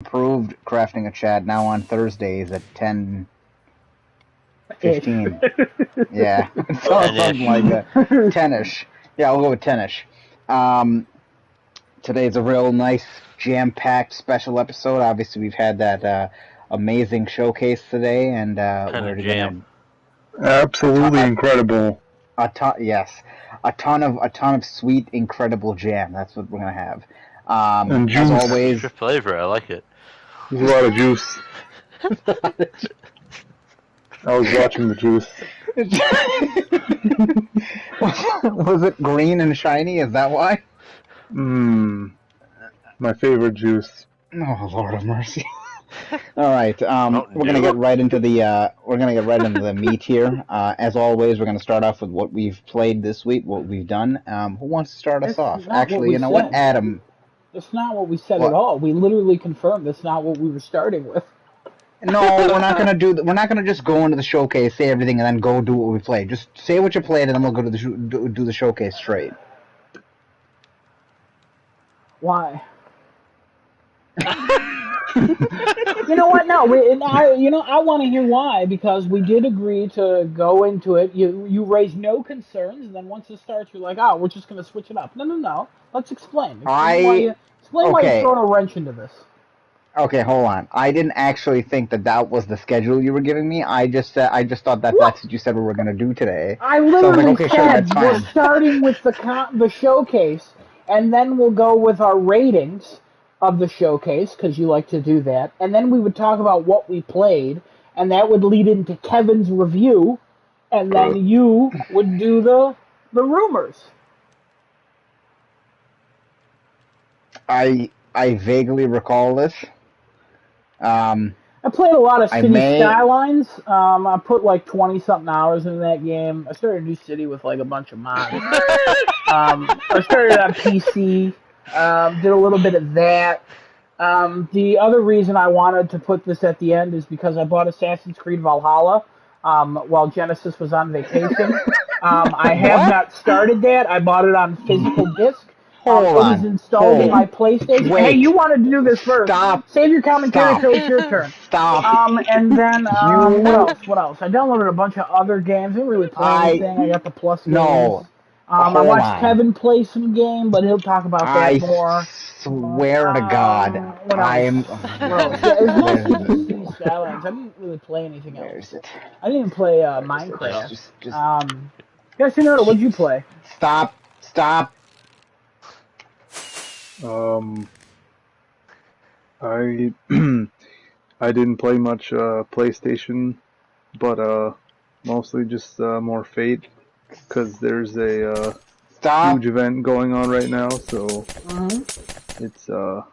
improved crafting a chat now on Thursdays at 10:15. Yeah, so something like that. 10ish. Yeah, I'll go with 10ish. Today's a real nice jam-packed special episode. Obviously, we've had that amazing showcase today, and we're jam. Absolutely incredible. Yes, a ton of sweet, incredible jam. That's what we're gonna have. And as juice. always, Extra flavor. I like it. There's a lot of juice. I was watching the juice. Was it green and shiny? Is that why? My favorite juice. Oh, Lord of mercy. All right, we're gonna get right into the meat here. As always, we're gonna start off with what we've played this week, what we've done. Who wants to start us off? Actually, you know what, Adam? That's not what we said at all. We literally confirmed that's not what we were starting with. No, we're not gonna do. We're not gonna just go into the showcase, say everything, and then go do what we played. Just say what you played, and then we'll go to do the showcase straight. Why? You know what? No, I want to hear why, because we did agree to go into it. You raised no concerns, and then once it starts, you're like, oh, we're just going to switch it up. No. Let's explain. Explain why you're throwing a wrench into this. Okay, hold on. I didn't actually think that was the schedule you were giving me. I just thought that's what you said we were going to do today. I literally said we're starting with the showcase, and then we'll go with our ratings of the showcase, because you like to do that, and then we would talk about what we played, and that would lead into Kevin's review, and then you would do the rumors. I vaguely recall this. I played a lot of City Skylines. I put like 20-something hours into that game. I started a new city with like a bunch of mods. I started on PC. Did a little bit of that. The other reason I wanted to put this at the end is because I bought Assassin's Creed Valhalla while Genesis was on vacation. I have not started that. I bought it on physical disc. It is installed in my PlayStation. Wait. Hey, you wanted to do this first. Stop. Save your commentary until it's your turn. Stop. And then, what else? I downloaded a bunch of other games. I didn't really play anything. I got the Plus games. No. I watched Kevin play some game, but he'll talk about that more. I swear to God, I'm... Skylines. I didn't really play anything else. Where is it? I didn't even play Minecraft. Yasunoda, what'd you play? Stop. I didn't play much PlayStation, but mostly just more Fate, because there's a huge event going on right now, so it's the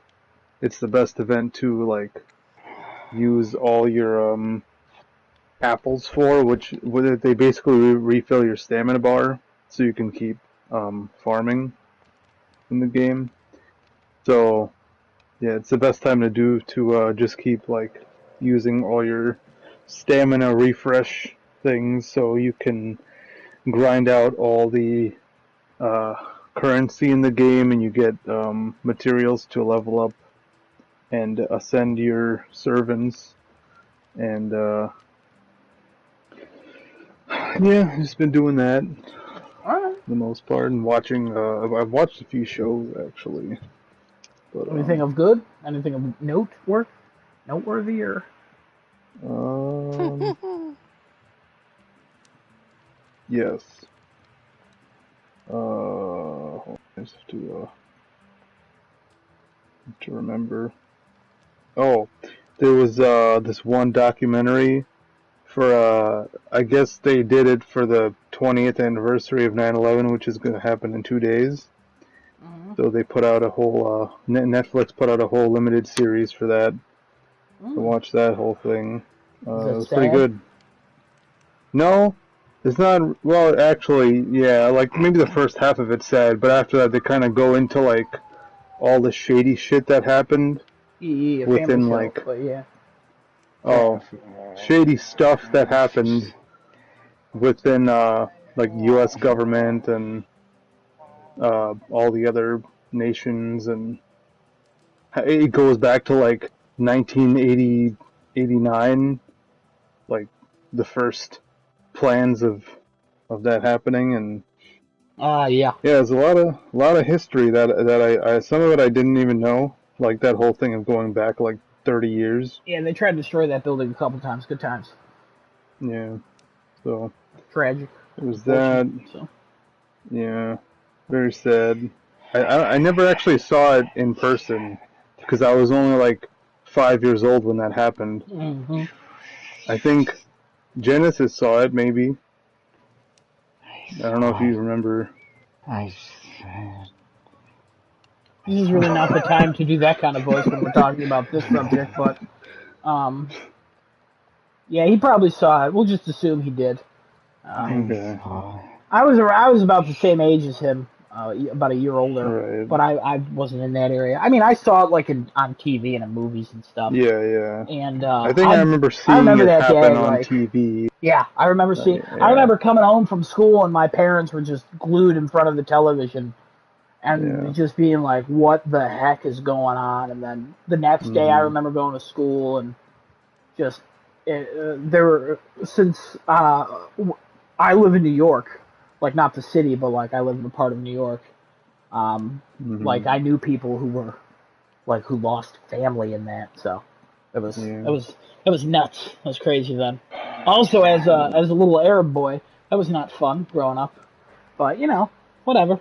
best event to like use all your apples for, which they basically refill your stamina bar so you can keep farming in the game. So yeah, it's the best time to just keep like using all your stamina refresh things so you can grind out all the currency in the game, and you get materials to level up and ascend your servants. And yeah, just been doing that for the most part, and watching. I've watched a few shows actually. But, anything of good? Anything of noteworthy, or? Yes. I just have to remember. Oh, there was this one documentary for I guess they did it for the 20th anniversary of 9/11, which is going to happen in 2 days. So they put out a whole Netflix put out a whole limited series for that. To watch that whole thing. It was pretty good. No, it's not. Well, actually, yeah, like maybe the first half of it's sad, but after that they kind of go into like all the shady shit that happened within like shady stuff that happened within like U.S. government and all the other nations, and it goes back to like 1980, 89, like the first plans of that happening, and yeah, there's a lot of history that I some of it I didn't even know, like that whole thing of going back like 30 years. Yeah, they tried to destroy that building a couple times. Good times. Yeah, so Tragic. it was that. So. Yeah, very sad. I never actually saw it in person because I was only like 5 years old when that happened. Mm-hmm. I think Genesis saw it, maybe. I don't know if you remember. This is really not the time to do that kind of voice when we're talking about this subject, but yeah, he probably saw it. We'll just assume he did. Okay. I was about the same age as him, about a year older, Right. but I wasn't in that area. I mean, I saw it like on TV and in movies and stuff. Yeah, yeah. And I think I remember seeing it that happen day, on like, TV. Yeah, I remember seeing. Yeah. I remember coming home from school and my parents were just glued in front of the television, and just being like, "What the heck is going on?" And then the next day, I remember going to school and just there were since I live in New York, like not the city, but like I live in a part of New York. Like I knew people who were like who lost family in that, so it was nuts. It was crazy then. Also, as a little Arab boy, that was not fun growing up. But you know, whatever.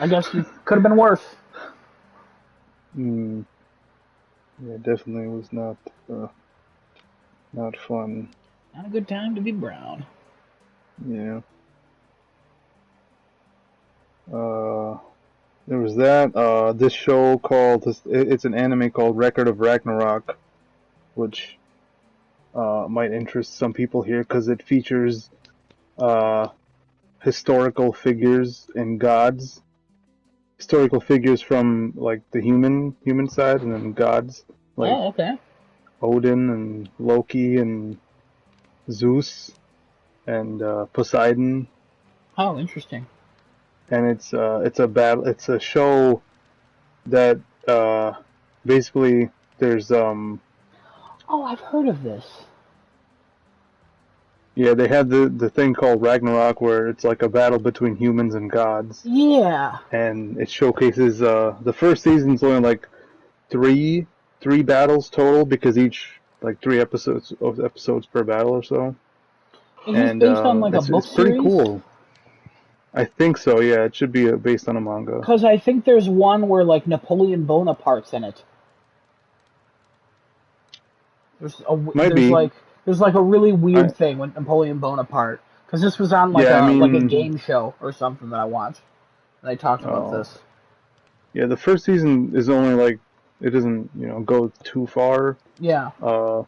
I guess it could have been worse. Yeah, definitely was not fun. Not a good time to be brown. Yeah. There was that. This show called it's an anime called Record of Ragnarok, which might interest some people here because it features historical figures and gods, historical figures from like the human side, and then gods like okay. Odin and Loki and Zeus and Poseidon. Oh, interesting. And it's a show that basically there's Oh, I've heard of this. Yeah, they had the thing called Ragnarok where it's like a battle between humans and gods. Yeah. And it showcases the first season's only like three battles total because each like 3 episodes per battle or so. Is this based on like a book it's pretty series? Cool. I think so. Yeah, it should be based on a manga. Because I think there's one where like Napoleon Bonaparte's in it. There's like a really weird thing with Napoleon Bonaparte. Because this was on like like a game show or something that I watched. And they talked about this. Yeah, the first season is only like it doesn't go too far. Yeah. But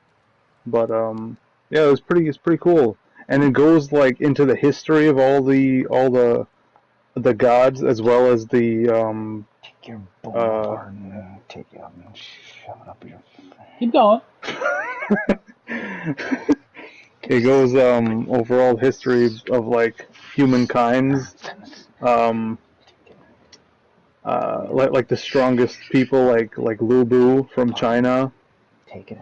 yeah, it's pretty cool, and it goes like into the history of all the gods as well as the Take your Bonaparte and take it up and shove it up your. Keep going. It goes overall history of like humankind's like the strongest people like Lu Bu from China,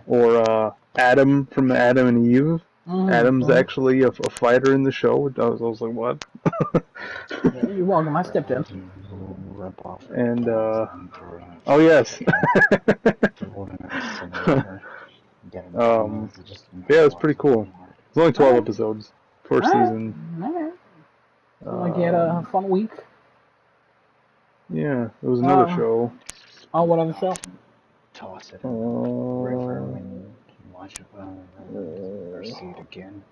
or Adam from Adam and Eve. Adam's actually a fighter in the show. I was like, what? Yeah, you're welcome. I stepped in. And oh yes. Yeah, it's pretty cool. It's only 12 episodes, first season. Alright. Like you had a fun week. Yeah, it was another show. Oh, what other show? Toss it in the river when you watch it or see it again.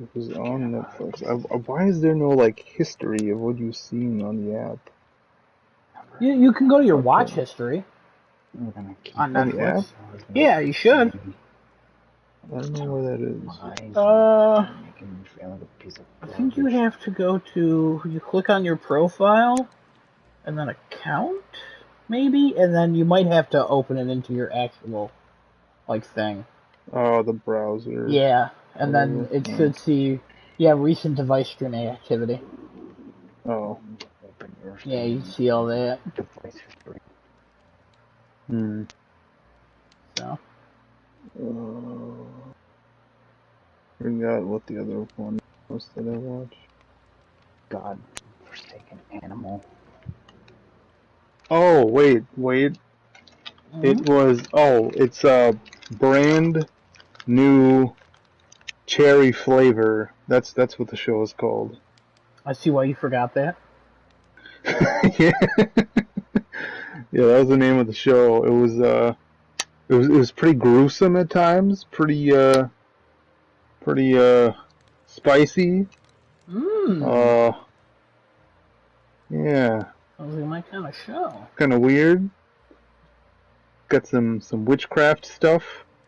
It was on Netflix. Why is there no like history of what you've seen on the app? You can go to your watch history on Netflix. Yeah, you should. I don't know where that is. I think you have to go to. You click on your profile, and then account, maybe, and then you might have to open it into your actual, like, thing. Oh, the browser. Yeah, and then it should see, recent device streaming activity. Oh. Yeah, you see all that. So. Forgot what the other one was that I watched. God forsaken animal. Oh, wait. Mm-hmm. It's a brand new cherry flavor. That's what the show is called. I see why you forgot that. Yeah. Yeah, that was the name of the show. It was pretty gruesome at times, pretty spicy. Mmm. Uh yeah, Sounds like my kind of show. kind of weird. Got some witchcraft stuff.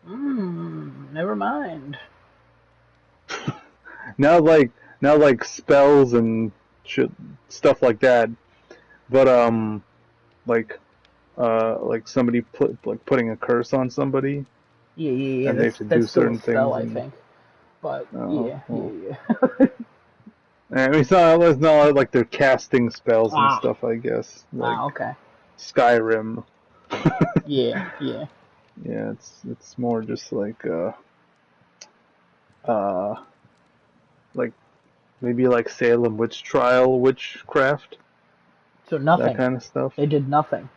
Mmm. Never mind. Now like spells and shit, stuff like that. But like somebody putting a curse on somebody, Yeah. and they have to That's do still a certain spell, things. I And think. But oh, yeah. well. I mean, it's not like they're casting spells and Ah. stuff. I guess like Okay. Skyrim. Yeah. Yeah, it's more just uh like maybe like Salem witch trial witchcraft, So that nothing. kind of stuff. They did nothing.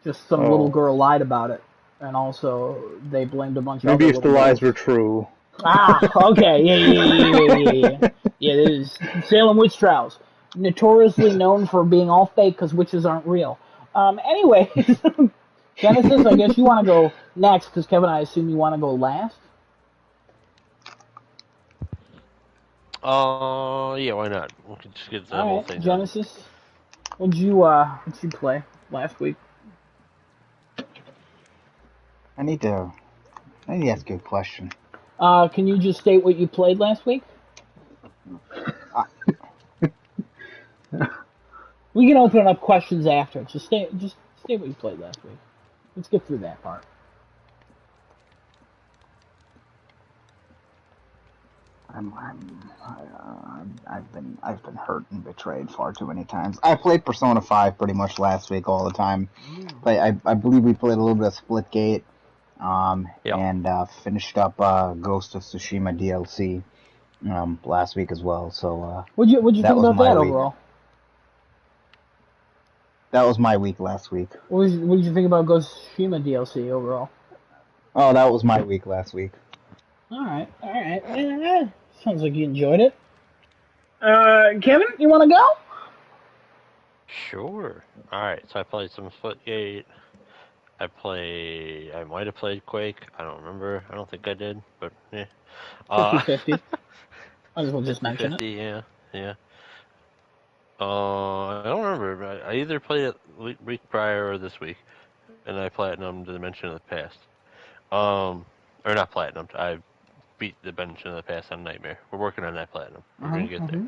Just some little Oh, girl lied about it, and also they blamed a bunch of maybe other if the little lies girls. were true. Ah, okay, yeah. Yeah, it is Salem witch trials, notoriously known for being all fake because witches aren't real. Anyways, Genesis, I guess you want to go next because Kevin, I assume you want to go last. Yeah, why not? We can just get the All whole right, thing done. Genesis, what'd you play last week? I need to ask you a question. Can you just state what you played last week? Uh, We can open up questions after. Just state what you played last week. Let's get through that part. I've been hurt and betrayed far too many times. I played Persona 5 pretty much last week all the time. I believe we played a little bit of Splitgate, Yeah. and finished up Ghost of Tsushima DLC last week as well. So What'd you that think was about my that week. overall? That was my week last week. What did you think about Ghost of Tsushima DLC overall? Oh, that was my week last week. All right. Sounds like you enjoyed it. Kevin, you want to go? Sure. Alright, so I played some Footgate. I might have played Quake. I don't remember. I don't think I did, but yeah. 50-50. Might as well just mention it. 50-50, yeah. I don't remember. I either played it week prior or this week, and I platinumed the Dimension of the Past. Or not platinum. I beat the Dimension of the Past on Nightmare. We're working on that platinum. We're gonna get there.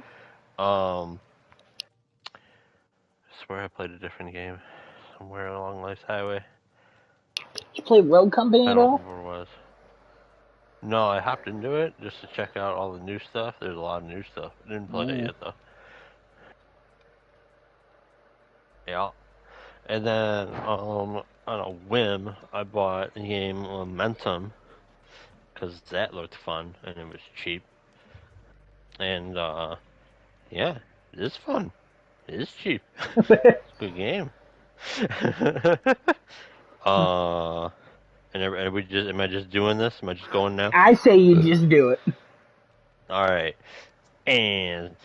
I swear I played a different game somewhere along Life's Highway. Did you play Rogue Company I at don't all? remember what it was. No, I hopped into it just to check out all the new stuff. There's a lot of new stuff. I didn't play it Mm. yet though. Yeah. And then on a whim, I bought the game Momentum because that looked fun and it was cheap. And yeah, it is fun. It is cheap. It's a good game. And we just am I just doing this? Am I just going now? I say you just do it. All right. And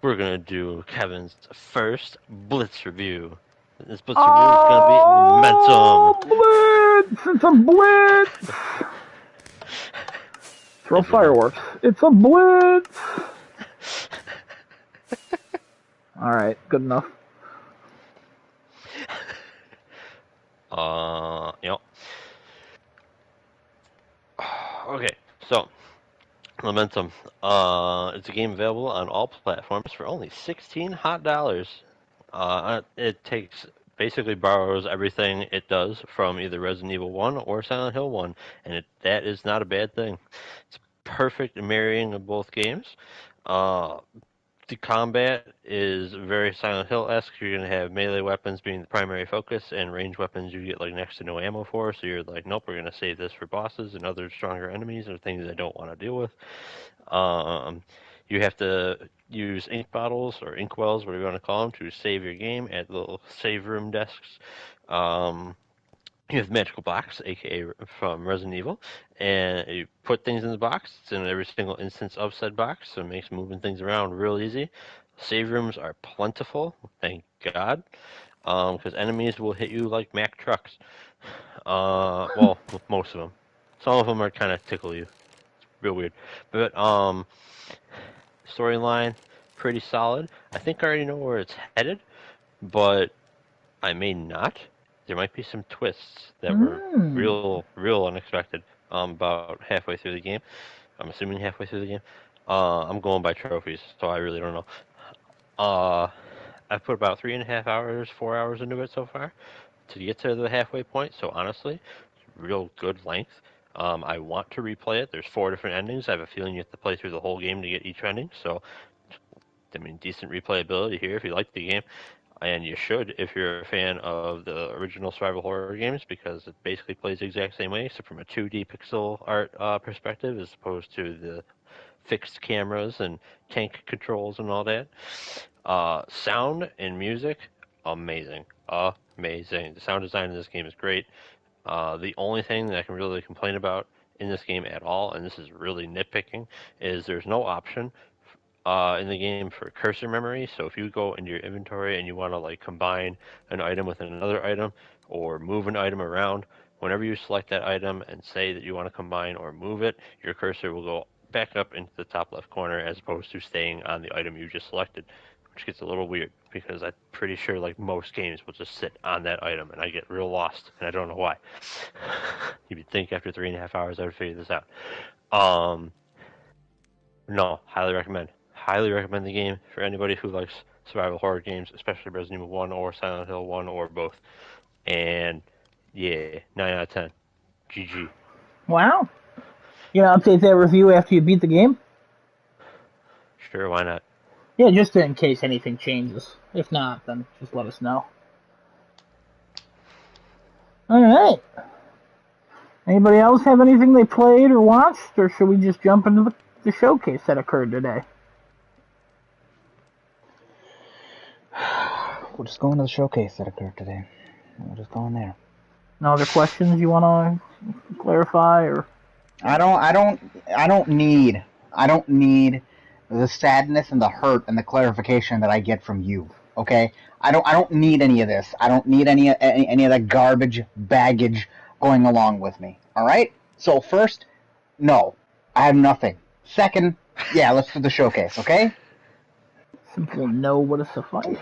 we're gonna do Kevin's first Blitz review. This Blitz review is gonna be Oh, Momentum. Blitz! It's a Blitz! Throw fireworks. It's a Blitz! Alright, good enough. Yep. Okay, so Momentum. It's a game available on all platforms for only $16 hot. It basically borrows everything it does from either Resident Evil 1 or Silent Hill 1, and that is not a bad thing. It's perfect marrying of both games. The The combat is very Silent Hill-esque. You're going to have melee weapons being the primary focus, and range weapons you get like next to no ammo for. So you're like, nope, we're going to save this for bosses and other stronger enemies or things I don't want to deal with. You have to use ink bottles or ink wells, whatever you want to call them, to save your game at little save room desks. You have magical box, aka from Resident Evil, and you put things in the box. It's in every single instance of said box, so it makes moving things around real easy. Save rooms are plentiful, thank God, because enemies will hit you like Mack trucks. Well, most of them. Some of them are kind of tickle you. It's real weird. But storyline, pretty solid. I think I already know where it's headed, but I may not. There might be some twists that were real unexpected. About halfway through the game. I'm assuming halfway through the game. I'm going by trophies, so I really don't know. I've put about 3.5 hours, 4 hours into it so far to get to the halfway point. So honestly, real good length. I want to replay it. There's 4 different endings. I have a feeling you have to play through the whole game to get each ending. So, I mean, decent replayability here if you like the game. And you should if you're a fan of the original survival horror games, because it basically plays the exact same way, except from a 2D pixel art perspective as opposed to the fixed cameras and tank controls and all that. Sound and music, amazing. Amazing. The sound design in this game is great. The only thing that I can really complain about in this game at all, and this is really nitpicking, is there's no option in the game for cursor memory. So if you go into your inventory and you want to like combine an item with another item or move an item around, whenever you select that item and say that you want to combine or move it, your cursor will go back up into the top left corner as opposed to staying on the item you just selected, which gets a little weird because I'm pretty sure like most games will just sit on that item and I get real lost and I don't know why. You would think after 3.5 hours I would figure this out. No, highly recommend. Highly recommend the game for anybody who likes survival horror games, especially Resident Evil 1 or Silent Hill 1 or both. And yeah, 9 out of 10. GG. Wow. You gonna update that review after you beat the game? Sure, why not? Yeah, just in case anything changes. If not, then just let us know. Alright. Anybody else have anything they played or watched, or should we just jump into the showcase that occurred today? We'll just go into the showcase that occurred today. We'll just go in there. No other questions you want to clarify, or? I don't need the sadness and the hurt and the clarification that I get from you. Okay, I don't need any of this. I don't need any of that garbage baggage going along with me. All right. So first, no, I have nothing. Second, yeah, let's do the showcase. Okay. Simple no would have sufficed.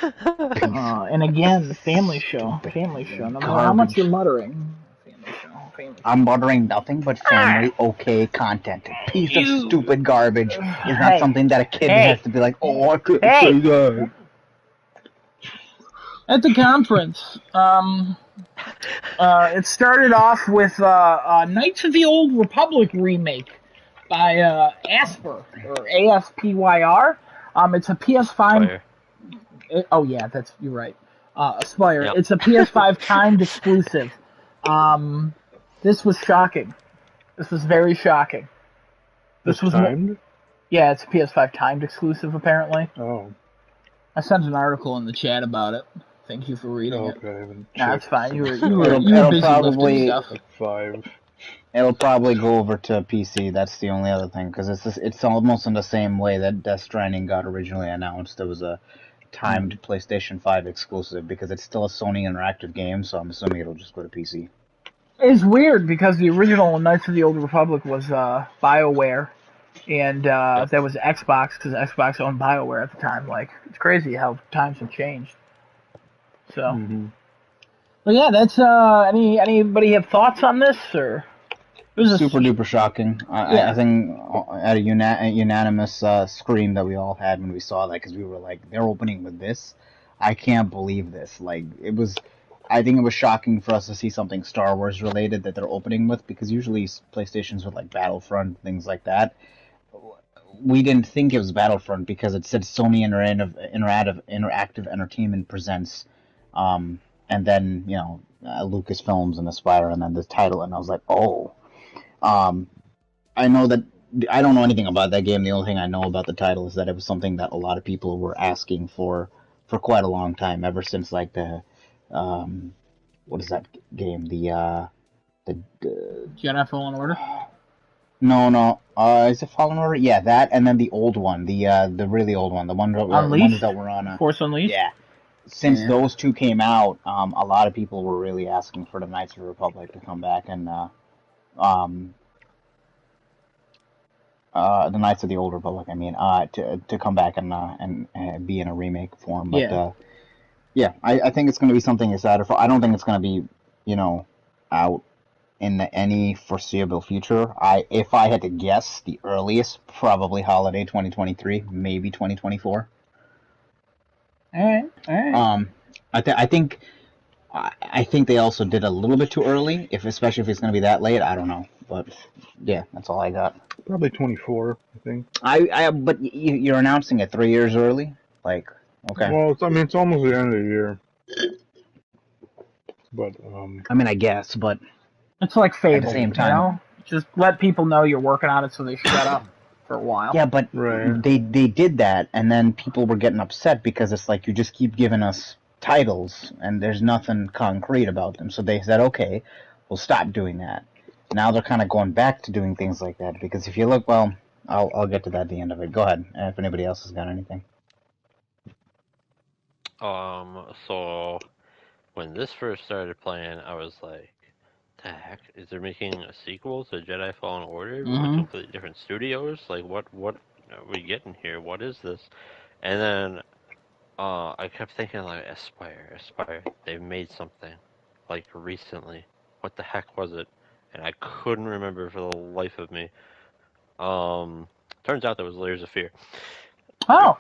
And again, the family show. No matter how much you're muttering, family show. I'm muttering nothing but family okay content. Piece of stupid garbage is not something that a kid has to be like, oh, I couldn't say that. At the conference, it started off with Knights of the Old Republic remake by Asper, or ASPYR. It's a PS5. Oh yeah, you're right. Aspire. Yep. It's a PS5 timed exclusive. This was shocking. This was very shocking. This was timed? Yeah, it's a PS5 timed exclusive apparently. Oh. I sent an article in the chat about it. Thank you for reading it. Okay. Nah, it's fine. You were busy lifting stuff. Like 5. It'll probably go over to PC. That's the only other thing, because it's almost in the same way that Death Stranding got originally announced. There was a timed PlayStation 5 exclusive because it's still a Sony Interactive game, so I'm assuming it'll just go to PC. It's weird because the original Knights of the Old Republic was BioWare, and that was Xbox because Xbox owned BioWare at the time. Like, it's crazy how times have changed. So, but yeah, that's anybody have thoughts on this or? It was super duper shocking. I think at a unanimous scream that we all had when we saw that, because we were like, they're opening with this? I can't believe this. Like, I think it was shocking for us to see something Star Wars related that they're opening with, because usually PlayStation's with like Battlefront, things like that. we didn't think it was Battlefront because it said Sony Interactive Entertainment presents, and then Lucasfilms and Aspire, and then the title, and I was like, oh, I know that I don't know anything about that game. The only thing I know about the title is that it was something that a lot of people were asking for quite a long time, ever since like the what is that game? The Jedi Fallen Order. No. Is it Fallen Order? Yeah, that, and then the old one, the really old one, the ones that were on Force Unleashed. Yeah. Since those two came out, a lot of people were really asking for the Knights of the Republic to come back and the Knights of the Old Republic. I mean, to come back and be in a remake form. But I think it's going to be something excited for. I don't think it's going to be out in any foreseeable future. If I had to guess, the earliest probably holiday 2023, maybe 2024. All right. I think they also did a little bit too early, especially if it's going to be that late. I don't know, but yeah, that's all I got. Probably 24, I think. But you're announcing it 3 years early, like, okay. Well, it's almost the end of the year. But I guess, but it's like Fable. At the same time, just let people know you're working on it so they shut up for a while. Yeah, but they did that, and then people were getting upset because it's like you just keep giving us titles and there's nothing concrete about them. So they said, okay, we'll stop doing that. Now they're kind of going back to doing things like that because if you look, well, I'll get to that at the end of it. Go ahead, if anybody else has got anything. So when this first started playing, I was like, the heck? Is there making a sequel to Jedi Fallen Order with completely different studios? Like, what are we getting here? What is this? And then I kept thinking, like, Aspire. They've made something, like, recently. What the heck was it? And I couldn't remember for the life of me. Turns out that was Layers of Fear. Oh!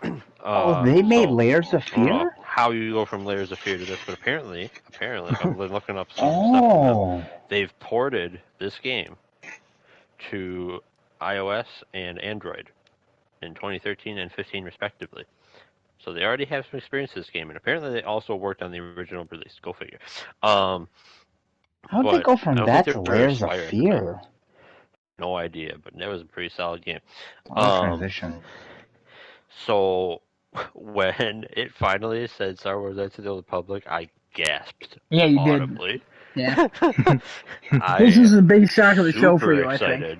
They made Layers of Fear? I don't know how you go from Layers of Fear to this, but apparently, I've been looking up some stuff now. They've ported this game to iOS and Android in 2013 and 15 respectively. So they already have some experience with this game, and apparently they also worked on the original release. Go figure. How'd they go from that to Layers of Fear? No idea, but that was a pretty solid game. Transition. So when it finally said Star Wars Knights of the Old Republic, I gasped. Yeah, you audibly. Did. Yeah. This is the big shock of the show for you, excited.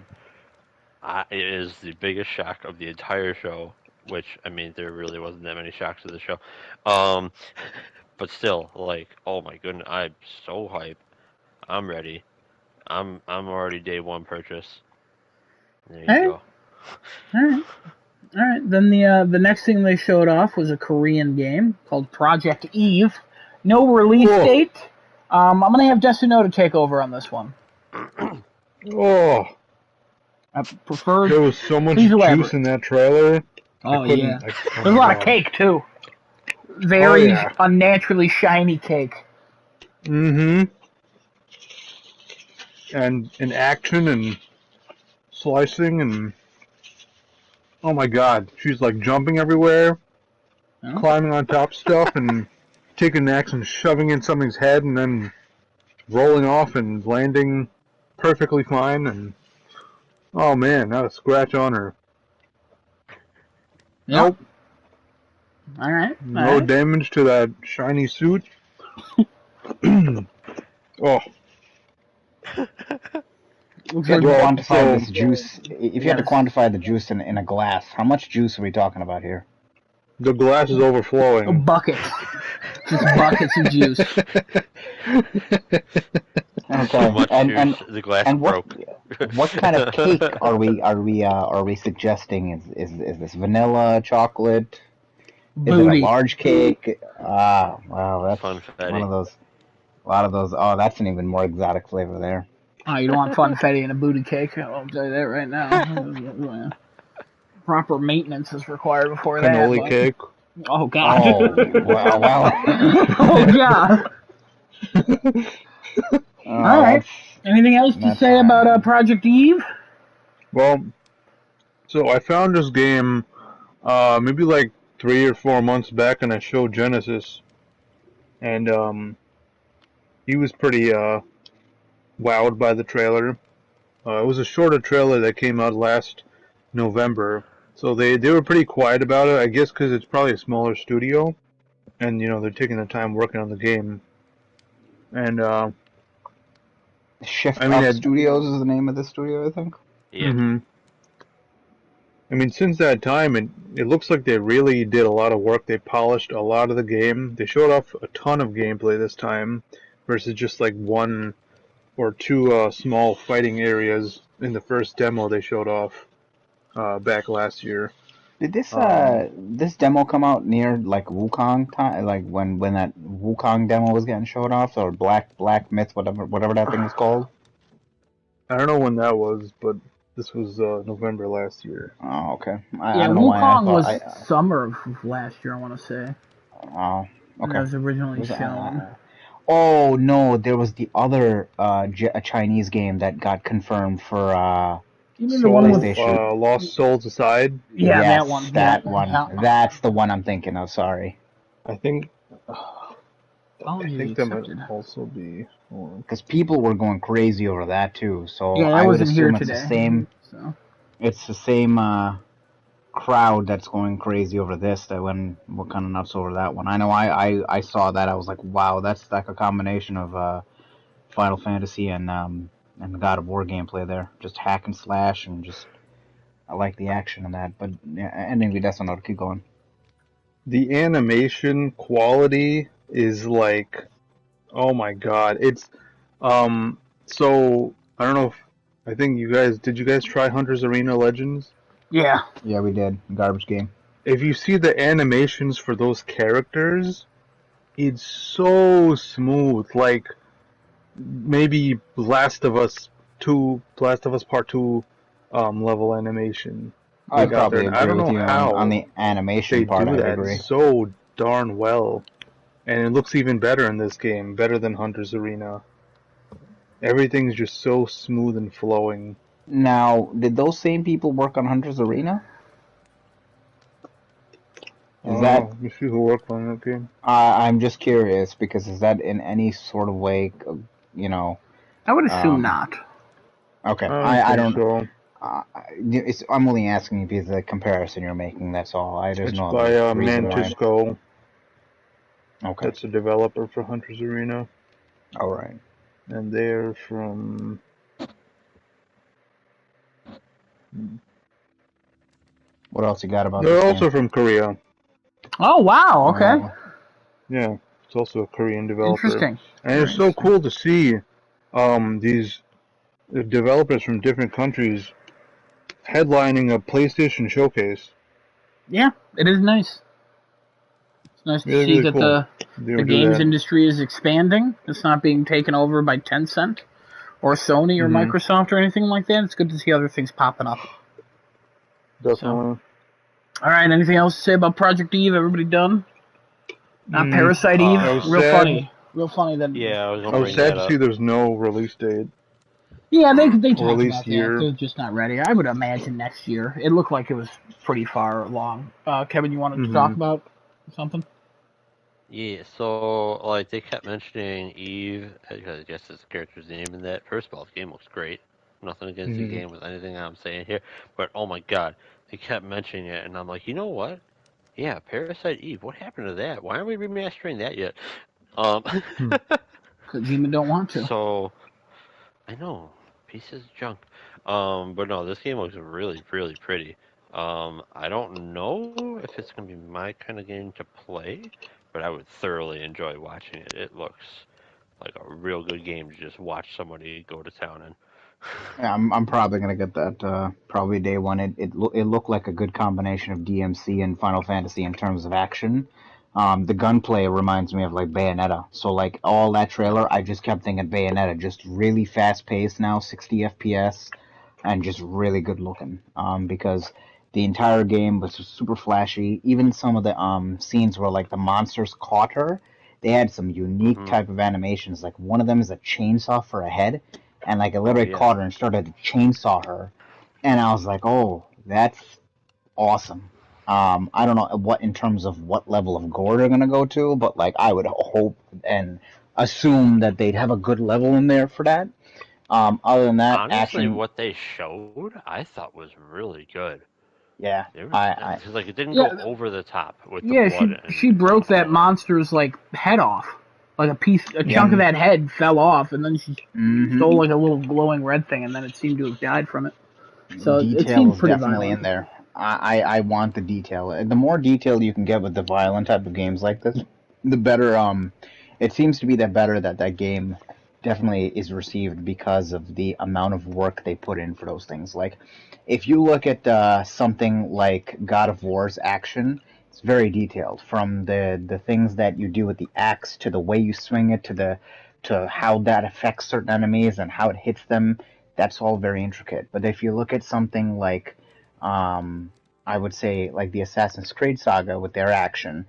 I think. It is the biggest shock of the entire show, which, I mean, there really wasn't that many shocks of the show. But still, like, oh my goodness, I'm so hyped. I'm ready. I'm already day one purchase. There you go. All right. Then the next thing they showed off was a Korean game called Project Eve. No release date. I'm gonna have Destino to take over on this one. I prefer. There was so much juice in that trailer. Oh yeah. There's a lot of cake too. Very unnaturally shiny cake. Mm-hmm. And action and slicing and oh my god, she's like jumping everywhere, climbing on top of stuff and taking an axe and shoving in something's head and then rolling off and landing perfectly fine and oh man, not a scratch on her. Nope. All right. No damage to that shiny suit. Oh. If you had to quantify this juice, if you had to quantify the juice in a glass, how much juice are we talking about here? The glass is overflowing. Buckets. Just buckets of juice. Okay. And the glass broke. What kind of cake are we suggesting? Is this vanilla, chocolate? Is it a large cake? Wow, that's Funfetti. One of those. A lot of those. Oh, that's an even more exotic flavor there. Oh, you don't want funfetti in a booty cake? I'll tell you that right now. Proper maintenance is required before that. Cannoli cake. Oh God. Oh well. Oh God. All right. Anything else to say about Project Eve? Well, So I found this game maybe like 3 or 4 months back, and I showed Genesis, and he was pretty wowed by the trailer. It was a shorter trailer that came out last November, so they were pretty quiet about it. I guess because it's probably a smaller studio, and they're taking their time working on the game. And Shift Up Studios is the name of the studio, I think. Yeah. Mm-hmm. I mean, since that time, it looks like they really did a lot of work. They polished a lot of the game. They showed off a ton of gameplay this time, versus just like 1 or 2 small fighting areas in the first demo they showed off back last year. Did this demo come out near like Wukong time, like when that Wukong demo was getting showed off, or Black Myth, whatever that thing was called? I don't know when that was, but this was November last year. Oh, okay. I don't know Wukong was summer of last year, I want to say. Oh, okay. That was originally shown. Oh no, there was the other a Chinese game that got confirmed for PlayStation. Lost Souls Aside? Yeah, yes, that one. That one. Yeah. That's the one I'm thinking of, sorry. I think that might also be... Because people were going crazy over that too, so yeah, I would assume it's the same... So. It's the same crowd that's going crazy over this that went kind of nuts over that one. I know I saw that, I was like, wow, that's like a combination of Final Fantasy and the God of War gameplay there. Just hack and slash, and just I like the action in that. But yeah, anyway, that's not to keep going. The animation quality is like, oh my god! It's so I don't know if I think did you guys try Hunter's Arena Legends? Yeah. Yeah, we did. Garbage game. If you see the animations for those characters, it's so smooth. Like maybe Last of Us Part 2 level animation. I probably agree with you on the animation part. I agree. So darn well, and it looks even better in this game, better than Hunter's Arena. Everything's just so smooth and flowing. Now, did those same people work on Hunter's Arena? Let me see who worked on that game. I'm just curious, because is that in any sort of way, I would assume not. Okay, I don't know. I'm only asking you because of the comparison you're making, that's all. It's by Mantis Go. Okay. That's a developer for Hunter's Arena. Alright. And they're from... What else you got about They're this also game? from Korea. Oh, wow, okay. Yeah, it's also a Korean developer. Interesting. And it's so cool to see these developers from different countries headlining a PlayStation showcase. Yeah, it is nice. It's nice to see that cool. the games industry is expanding. It's not being taken over by Tencent or Sony or Microsoft or anything like that. It's good to see other things popping up. Definitely. All right, anything else to say about Project Eve? Everybody done? Not Parasite Eve? Real funny that... Yeah, I was sad to see there's no release date. Yeah, they talked about that. They're just not ready. I would imagine next year. It looked like it was pretty far along. Kevin, you wanted to talk about something? Yeah, so like they kept mentioning Eve, I guess it's the character's name in that. First of all, the game looks great. Nothing against the game with anything I'm saying here, but oh my god, they kept mentioning it, and I'm like, you know what? Yeah, Parasite Eve. What happened to that? Why aren't we remastering that yet? Kojima don't want to. So, I know, pieces of junk. But no, this game looks really, really pretty. I don't know if it's gonna be my kind of game to play, but I would thoroughly enjoy watching it. It looks like a real good game to just watch somebody go to town in. Yeah, I'm probably gonna get that probably day one. It looked like a good combination of DMC and Final Fantasy in terms of action. The gunplay reminds me of like Bayonetta. So like all that trailer, I just kept thinking Bayonetta, just really fast paced now, 60 FPS, and just really good looking. Because the entire game was super flashy. Even some of the scenes where like the monsters caught her, they had some unique type of animations. Like one of them is a chainsaw for a head. And like it literally caught her and started to chainsaw her, and I was like, "Oh That's awesome. I don't know what in terms of what level of gore they're gonna go to, but like I would hope and assume that they'd have a good level in there for that. Other than that, Honestly, action, what they showed, I thought was really good. yeah, It was I like it didn't Yeah, go over the top with the yeah. blood She broke and that all that. monster's like head off, like a yeah. chunk of that head fell off, and then she Mm-hmm. stole like a little glowing red thing, and then it seemed to have died from it. So it Detail seemed is pretty definitely violent. in there. I want the detail. The more detail you can get with the violent type of games like this, the better. It seems to be that better that game definitely is received because of the amount of work they put in for those things. Like, if you look at something like God of War's action, it's very detailed. From the things that you do with the axe to the way you swing it to how that affects certain enemies and how it hits them. That's all very intricate. But if you look at something like, I would say, like the Assassin's Creed saga with their action,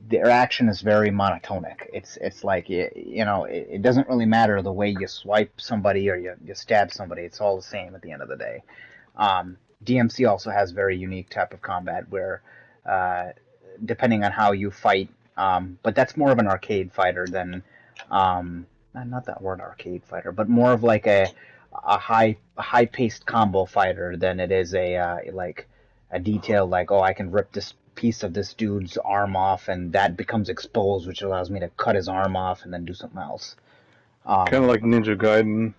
their action is very monotonic. It's like it doesn't really matter the way you swipe somebody or you stab somebody. It's all the same at the end of the day. DMC also has very unique type of combat where, uh, depending on how you fight, but that's more of an arcade fighter than, not that word arcade fighter, but more of like a high paced combo fighter than it is like a detail like, oh, I can rip this piece of this dude's arm off and that becomes exposed, which allows me to cut his arm off and then do something else. Kind of like Ninja Gaiden.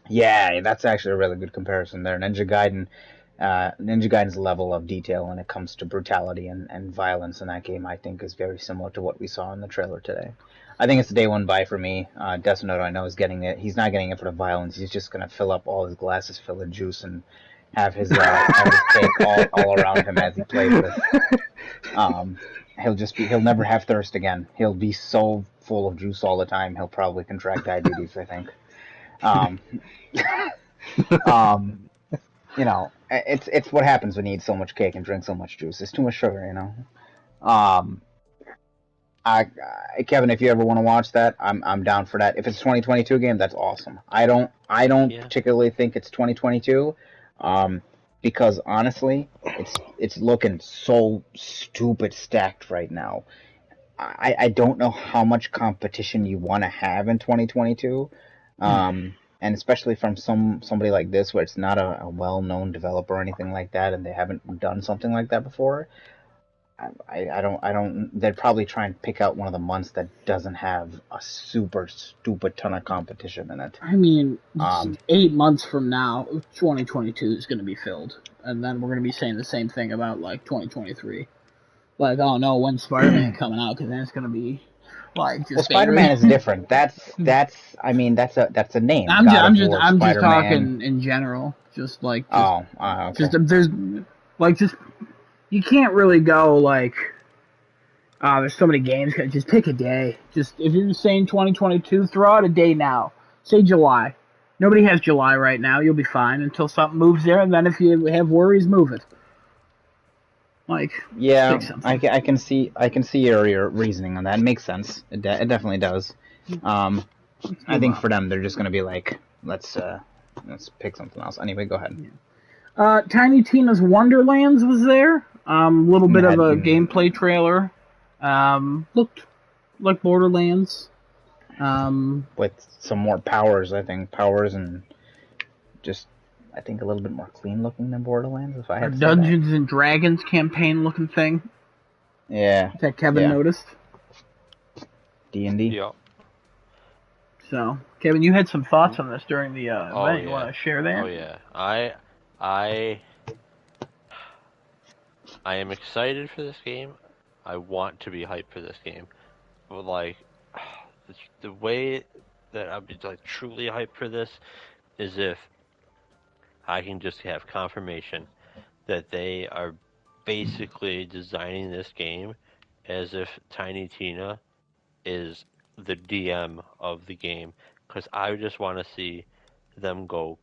Yeah, that's actually a really good comparison there. Ninja Gaiden's level of detail when it comes to brutality and violence in that game, I think, is very similar to what we saw in the trailer today. I think it's a day one buy for me. Death Note, I know, is getting it. He's not getting it for the violence. He's just gonna fill up all his glasses full of juice and have his cake all around him as he plays this. He'll never have thirst again. He'll be so full of juice all the time. He'll probably contract diabetes, I think. Um, um, it's what happens when you eat so much cake and drink so much juice. It's too much sugar, you know. Um, Kevin, if you ever want to watch that, I'm down for that. If it's a 2022 game, that's awesome. I don't Yeah. particularly think it's 2022, because honestly, it's looking so stupid stacked right now. I don't know how much competition you want to have in 2022, and especially from somebody like this where it's not a well-known developer or anything like that, and they haven't done something like that before. I don't. They'd probably try and pick out one of the months that doesn't have a super stupid ton of competition in it. I mean, Um, 8 months from now, 2022 is going to be filled, and then we're going to be saying the same thing about like 2023. Like, oh no, when's Spider-Man coming out? Because then it's going to be like well, just Spider-Man angry. is different. I mean, that's a name. I'm just, God I'm of just, War, I'm just Spider-Man. talking in general. Just like, Oh, okay. there's like just you can't really go like, there's so many games. Just pick a day. Just if you're saying 2022, throw out a day now. Say July. Nobody has July right now. You'll be fine until something moves there, and then if you have worries, move it. Like, just pick Yeah, something. I can see your reasoning on that. It makes sense. It definitely does. I think for them, they're just gonna be like, let's pick something else. Anyway, go ahead. Tiny Tina's Wonderlands was there. Little bit of a Had- gameplay trailer. Looked like Borderlands. with some more powers, I think powers and just I think a little bit more clean looking than Borderlands. If I A had to say Dungeons and Dragons campaign looking thing that. Yeah, that Kevin yeah. noticed. D&D. Yeah. So, Kevin, you had some thoughts on this during the Oh event. yeah. You want to share that? Oh yeah. I am excited for this game. I want to be hyped for this game. But like the way that I'd be like truly hyped for this is if I can just have confirmation that they are basically designing this game as if Tiny Tina is the DM of the game, because I just want to see them go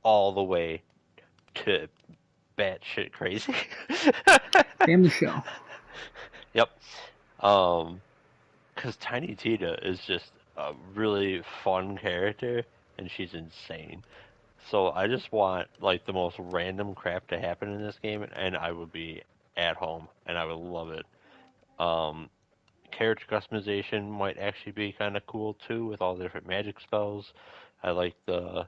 all the way to batshit crazy. Damn the show. Yep. Because Tiny Tina is just a really fun character, and she's insane. So I just want like the most random crap to happen in this game, and I would be at home, and I would love it. Um, Character customization might actually be kind of cool too, with all the different magic spells. I like that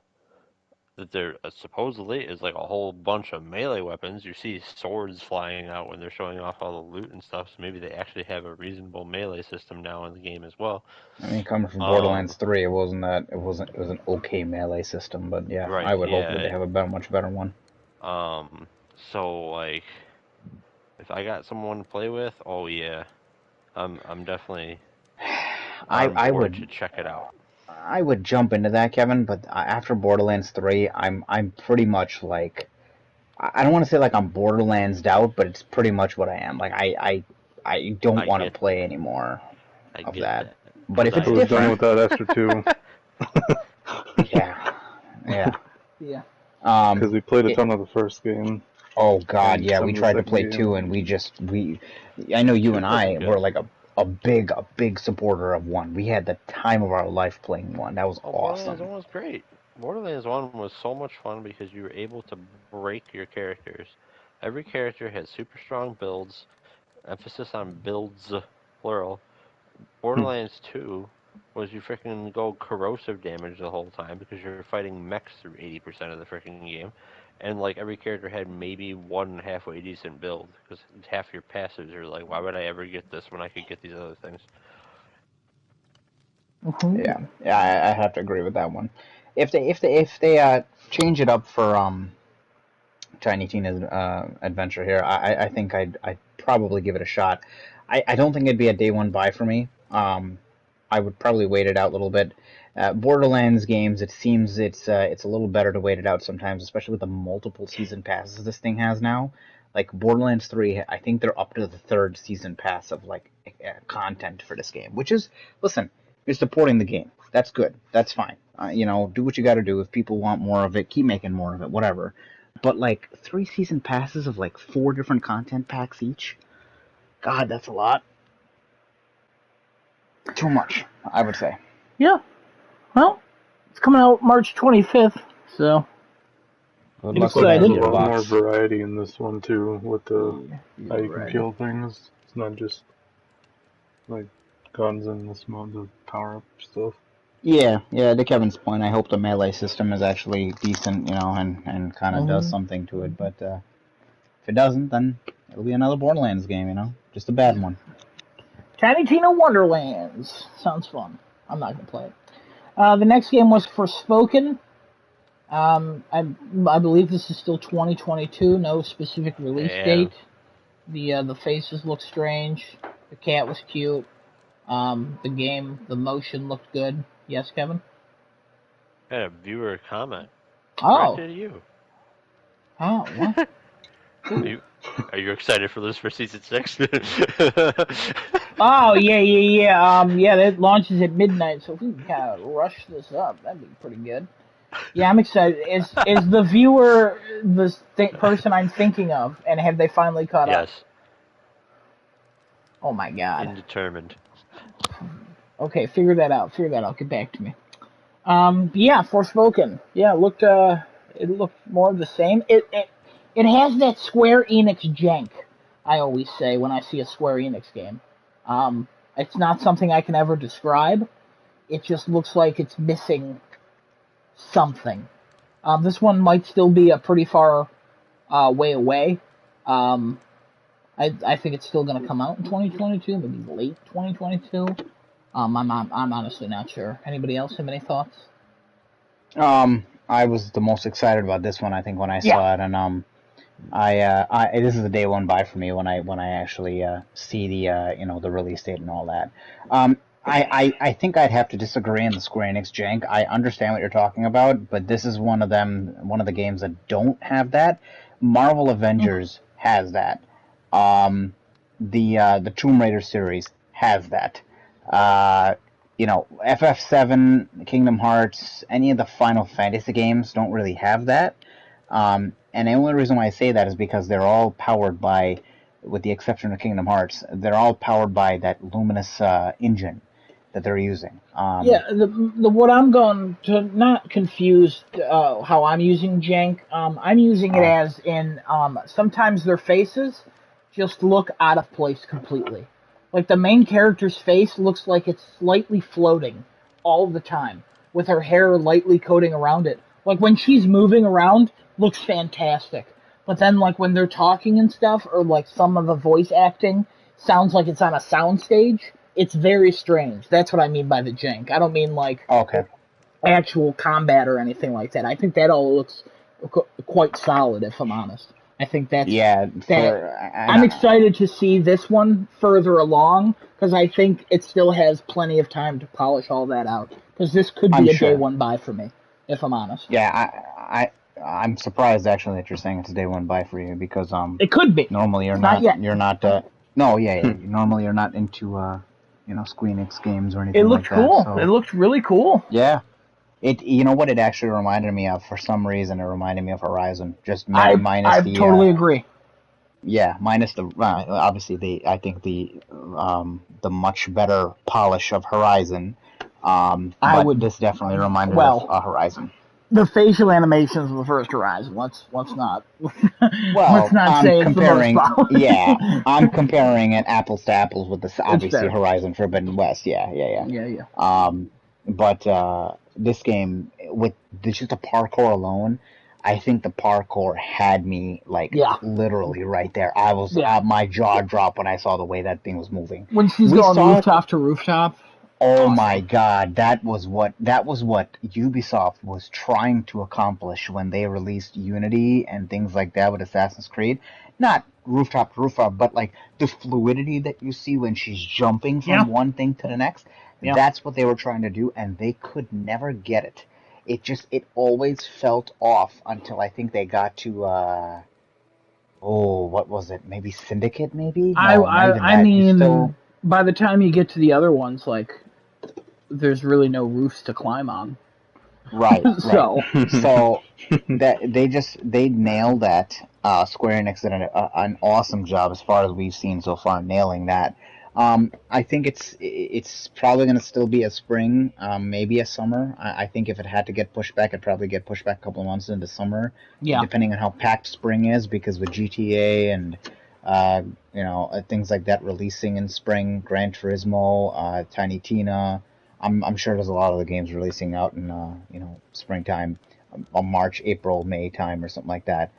there supposedly is like a whole bunch of melee weapons. You see swords flying out when they're showing off all the loot and stuff. So maybe they actually have a reasonable melee system now in the game as well. I mean, coming from Borderlands 3, it was an okay melee system, but yeah, right, I would hope that yeah. they have a much better one. So like, if I got someone to play with, oh yeah, I'm definitely I board would to check it out. I would jump into that, Kevin, but after Borderlands 3, I'm pretty much like, I don't want to say like I'm Borderlands out, but it's pretty much what I am. Like I don't want to play anymore of that. But if it's different, done with that after 2. yeah. Because we played a ton of the first game. Oh God, yeah, we tried to play 2, and I know you and I were like a big supporter of 1. We had the time of our life playing 1. That was awesome. Borderlands 1 was great. Borderlands 1 was so much fun because you were able to break your characters. Every character had super strong builds, emphasis on builds, plural. Borderlands 2 was you freaking go corrosive damage the whole time because you're fighting mechs through 80% of the freaking game. And like every character had maybe one halfway decent build because half your passives are like, why would I ever get this when I could get these other things? Yeah, I have to agree with that one. If they change it up for Tiny Tina's Adventure here, I think I'd probably give it a shot. I don't think it'd be a day one buy for me. I would probably wait it out a little bit. Borderlands games, it seems it's a little better to wait it out sometimes, especially with the multiple season passes this thing has now. Like Borderlands 3, I think they're up to the 3rd season pass of like content for this game, which is, listen, you're supporting the game. That's good. That's fine. Do what you got to do. If people want more of it, keep making more of it. Whatever. But like 3 season passes of like 4 different content packs each. God, that's a lot. Too much, I would say. Yeah. Well, it's coming out March 25th, so. Good luck with that. There's a lot more variety in this one too, with the how you can kill things. It's not just like guns and this mode of power up stuff. Yeah, to Kevin's point, I hope the melee system is actually decent, and kind of does something to it. But if it doesn't, then it'll be another Borderlands game, just a bad one. Tiny Tina Wonderlands. Sounds fun. I'm not going to play it. The next game was Forspoken. I believe this is still 2022. No specific release date. The faces look strange. The cat was cute. The motion looked good. Yes, Kevin? I had a viewer comment. Oh. Directed to you. Oh, what? Are you excited for this for season 6? Oh, yeah. That launches at midnight, so if we can kind of rush this up, that'd be pretty good. Yeah, I'm excited. Is the viewer the person I'm thinking of, and have they finally caught up? Yes. Oh my God. Indetermined. Okay, figure that out. Get back to me. Yeah, Forspoken. Yeah, it looked more of the same. It has that Square Enix jank, I always say when I see a Square Enix game. It's not something I can ever describe. It just looks like it's missing something. This one might still be a pretty far way away. I think it's still going to come out in 2022, maybe late 2022. I'm honestly not sure. Anybody else have any thoughts? I was the most excited about this one, I think, when I saw it, and this is a day one buy for me when I actually see the release date and all that. I think I'd have to disagree on the Square Enix jank. I understand what you're talking about, but this is one of the games that don't have that. Marvel Avengers has that. The Tomb Raider series has that. FF7, Kingdom Hearts, any of the Final Fantasy games don't really have that. And the only reason why I say that is because they're all powered by, with the exception of Kingdom Hearts, they're all powered by that Luminous engine that they're using. The what I'm going to not confuse how I'm using jank. I'm using it as in sometimes their faces just look out of place completely. Like the main character's face looks like it's slightly floating all the time, with her hair lightly coating around it. Like when she's moving around, looks fantastic. But then like when they're talking and stuff, or like some of the voice acting sounds like it's on a soundstage. It's very strange. That's what I mean by the jank. I don't mean like actual combat or anything like that. I think that all looks quite solid, if I'm honest. I think that's I'm excited to see this one further along because I think it still has plenty of time to polish all that out. Because this could be a day one buy for me, if I'm honest. Yeah, I'm surprised actually that you're saying it's a day one buy for you because it could be. Normally you're not normally you're not into Square Enix games or anything like that. It looked cool. So. It looked really cool. Yeah. You know what it actually reminded me of? For some reason, it reminded me of Horizon. Just minus the. I totally agree. Yeah, minus the obviously I think the much better polish of Horizon. But this definitely reminded of Horizon. The facial animations of the first Horizon. Let's not. Let's not say it's the most Yeah, I'm comparing it apples to apples with the obviously Horizon Forbidden West. Yeah. But this game with just the parkour alone, I think the parkour had me literally right there. I was my jaw dropped when I saw the way that thing was moving. When she's going rooftop to rooftop. Oh my God, that was what Ubisoft was trying to accomplish when they released Unity and things like that with Assassin's Creed. Not rooftop to rooftop, but like the fluidity that you see when she's jumping from one thing to the next. Yeah. That's what they were trying to do, and they could never get it. It always felt off until I think they got to what was it? Maybe Syndicate, maybe? I mean, by the time you get to the other ones, like, there's really no roofs to climb on. Right. so that they nailed that. Square Enix did an awesome job as far as we've seen so far, nailing that. I think it's probably going to still be a spring, maybe a summer. I think if it had to get pushed back, it'd probably get pushed back a couple of months into summer. Yeah. Depending on how packed spring is, because with GTA and things like that releasing in spring, Gran Turismo, Tiny Tina. I'm sure there's a lot of the games releasing out in springtime, March, April, May time or something like that.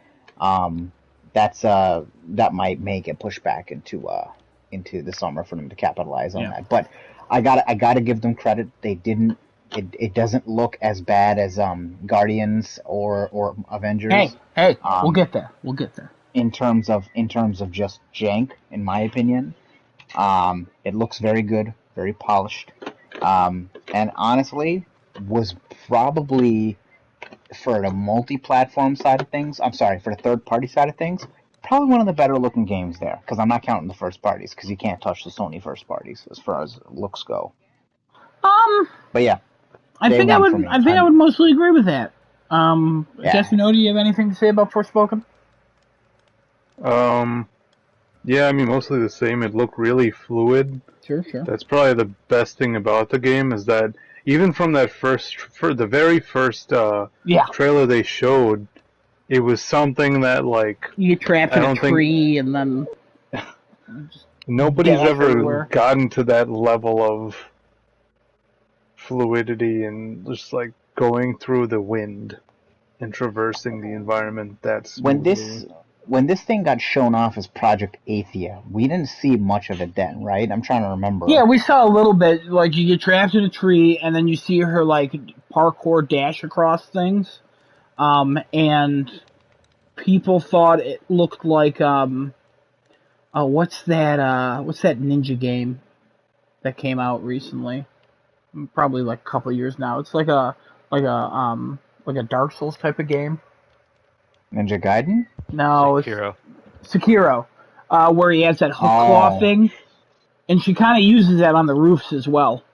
That might make it push back into the summer for them to capitalize on that. But I gotta give them credit. They didn't. It doesn't look as bad as Guardians or Avengers. Hey, we'll get there. In terms of just jank, in my opinion, it looks very good, very polished, and honestly, was probably for the multi-platform side of things. I'm sorry, for the third-party side of things, probably one of the better-looking games there. Because I'm not counting the first parties, because you can't touch the Sony first parties as far as looks go. But yeah, I think I would mostly agree with that. Jessino, do you have anything to say about Forspoken? Yeah, I mean, mostly the same. It looked really fluid. Sure. That's probably the best thing about the game, is that even from that the very first trailer they showed, it was something that, like, you get trapped in a tree and then nobody's ever gotten to that level of fluidity and just like going through the wind and traversing the environment. That's when this thing got shown off as Project Athia, we didn't see much of it then, right? I'm trying to remember. Yeah, we saw a little bit. Like, you get trapped in a tree, and then you see her, like, parkour dash across things. And people thought it looked like, what's that ninja game that came out recently? Probably, like, a couple of years now. It's like a Dark Souls type of game. Ninja Gaiden? No, Sekiro. Where he has that hook claw thing, and she kind of uses that on the roofs as well.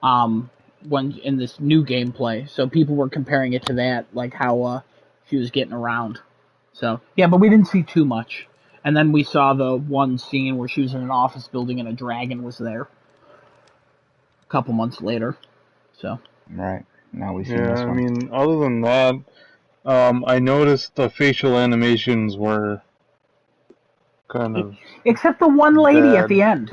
When in this new gameplay, so people were comparing it to that, like how she was getting around. So yeah, but we didn't see too much. And then we saw the one scene where she was in an office building and a dragon was there. a couple months later. So. Right. Now we see Yeah, this I one. mean, other than that, I noticed the facial animations were kind of except the one lady at bad. the end.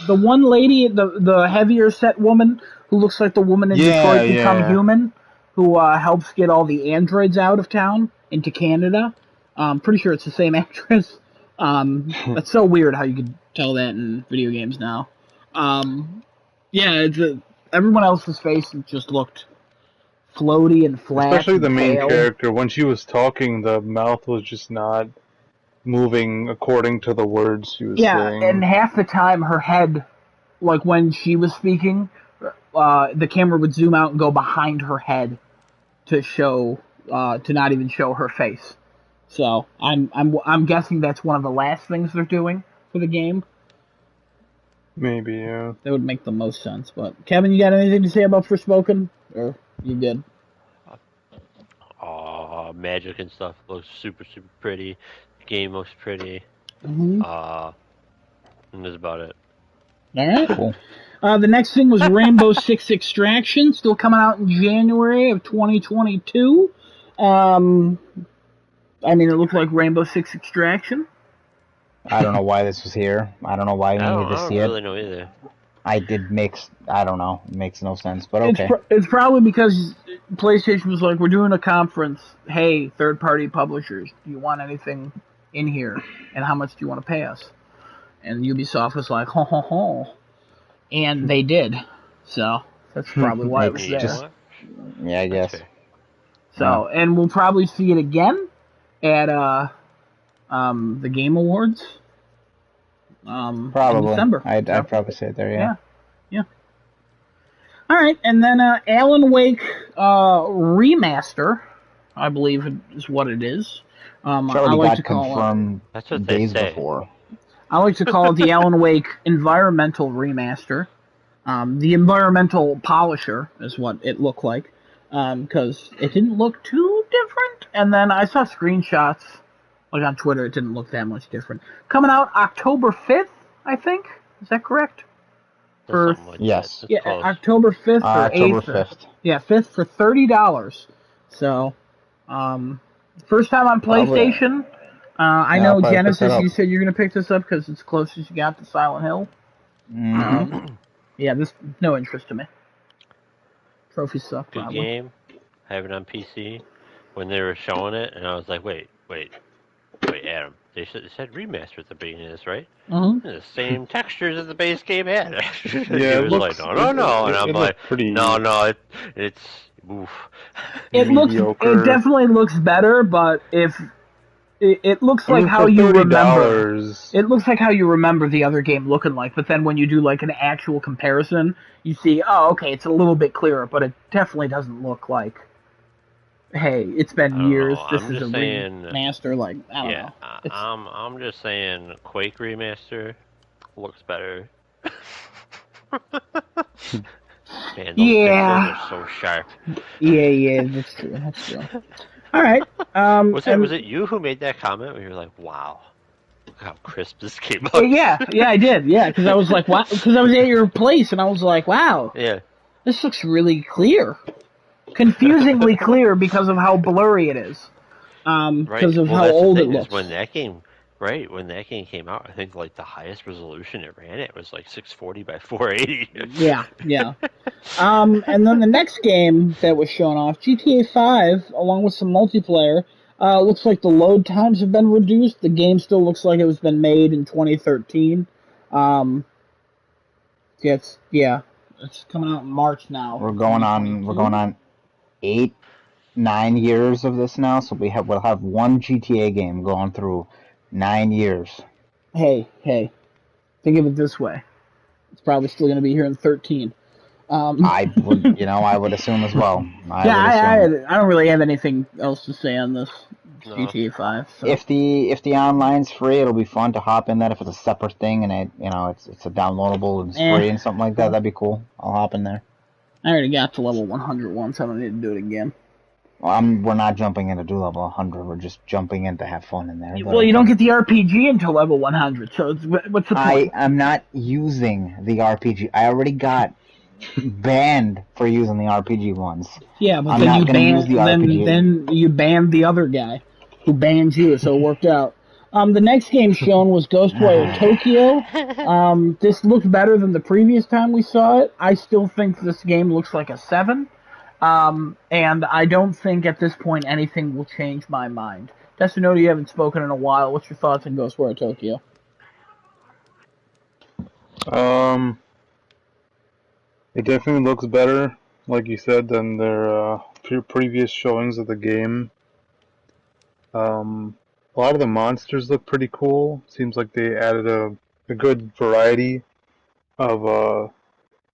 The one lady, the heavier set woman who looks like the woman in Detroit Become Human, who helps get all the androids out of town into Canada. I'm pretty sure it's the same actress. That's so weird how you could tell that in video games now. Yeah, everyone else's face just looked floaty and flat. Especially and the main pale. character. When she was talking, the mouth was just not moving according to the words she was saying. And half the time her head, like when she was speaking, the camera would zoom out and go behind her head to show, to not even show her face. So I'm guessing that's one of the last things they're doing for the game. Maybe, yeah. That would make the most sense. But Kevin, you got anything to say about Forspoken? Or you good? Magic and stuff looks super pretty. The game looks pretty. Mm-hmm. And that's about it. All right. Cool. The next thing was Rainbow Six Extraction, still coming out in January of 2022. I mean, it looked like Rainbow Six Extraction. I don't know why this was here. I don't know why we needed to see it. I don't really know either. I don't know. It makes no sense, but okay. It's probably because PlayStation was like, we're doing a conference. Hey, third-party publishers, do you want anything in here? And how much do you want to pay us? And Ubisoft was like, ho, ho, ho. And they did. So, that's probably why it was there. Yeah, I guess. So, and we'll probably see it again at the Game Awards. Probably. In December. I'd probably say it there, yeah. Yeah. All right, and then Alan Wake remaster, I believe is what it is. I like to call confirmed that's what days they say. before. I like to call it the Alan Wake environmental remaster. The environmental polisher is what it looked like, because it didn't look too different. And then I saw screenshots. Like on Twitter, it didn't look that much different. Coming out October 5th, I think. Is that correct? Yes. Yeah, October 5th or 8th. October 5th. Yeah, 5th for $30. So, first time on PlayStation. I know, Genesis, you said you're going to pick this up because it's closest you got to Silent Hill. Mm-hmm. Yeah, this no interest to me. Trophies suck, Good probably. game. I have it on PC. When they were showing it, and I was like, wait, Adam. They said remaster at the beginning of this, right? Mm-hmm. The same textures as the base game had. Yeah, it was like, no. And I'm like, no, it's oof. It definitely looks better, but if it looks like how you remember, it looks like how you remember the other game looking like. But then when you do like an actual comparison, you see, oh, okay, it's a little bit clearer, but it definitely doesn't look like. Hey, it's been years. This is a remaster. Like, I don't know. I'm just saying, Quake remaster looks better. Man, those pixels are so sharp. Yeah, that's true. All right. Was it you who made that comment where you're like, wow, look how crisp this came out? Yeah, I did. Yeah, because I was like, wow, because I was at your place and I was like, wow. Yeah. This looks really clear. Confusingly clear because of how blurry it is. Because of how old it looks. When that game came out, I think like the highest resolution it ran at was like 640 by 480. Yeah. And then the next game that was shown off, GTA 5, along with some multiplayer, looks like the load times have been reduced. The game still looks like it was been made in 2013. It's coming out in March now. We're going on 8-9 years of this now, so we'll have one GTA game going through 9 years. Hey, think of it this way. It's probably still going to be here in 13. I would assume as well. I don't really have anything else to say on this GTA 5. So. If the online's free, it'll be fun to hop in that. If it's a separate thing and it's a downloadable and it's free and something like that, that'd be cool. I'll hop in there. I already got to level 100 once. I don't need to do it again. Well, we're not jumping in to do level 100. We're just jumping in to have fun in there. Well, you don't get the RPG until level 100, so what's the point? I'm not using the RPG. I already got banned for using the RPG ones. Yeah, but I'm then not you going to use ban the RPG. then you banned the other guy who banned you, so it worked out. The next game shown was Ghostwire Tokyo. This looked better than the previous time we saw it. I still think this game looks like a 7. And I don't think at this point anything will change my mind. Destinota, you haven't spoken in a while. What's your thoughts on Ghostwire Tokyo? It definitely looks better, like you said, than their previous showings of the game. A lot of the monsters look pretty cool. Seems like they added a good variety of,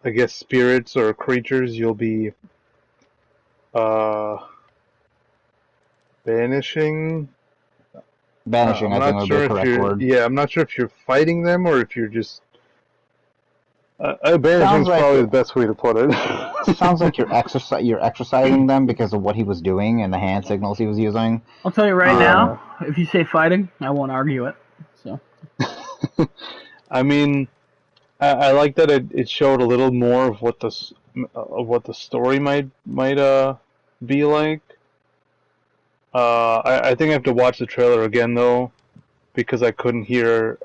I guess, spirits or creatures you'll be uh, banishing. Banishing, I'm I think, not would be a sure if correct word. I'm not sure if you're fighting them or if you're just. Banishing is probably the best way to put it. Sounds like you're exercising them because of what he was doing and the hand signals he was using. I'll tell you right now, if you say fighting, I won't argue it. So. I mean, I like that it showed a little more of what the story might be like. I think I have to watch the trailer again though, because I couldn't hear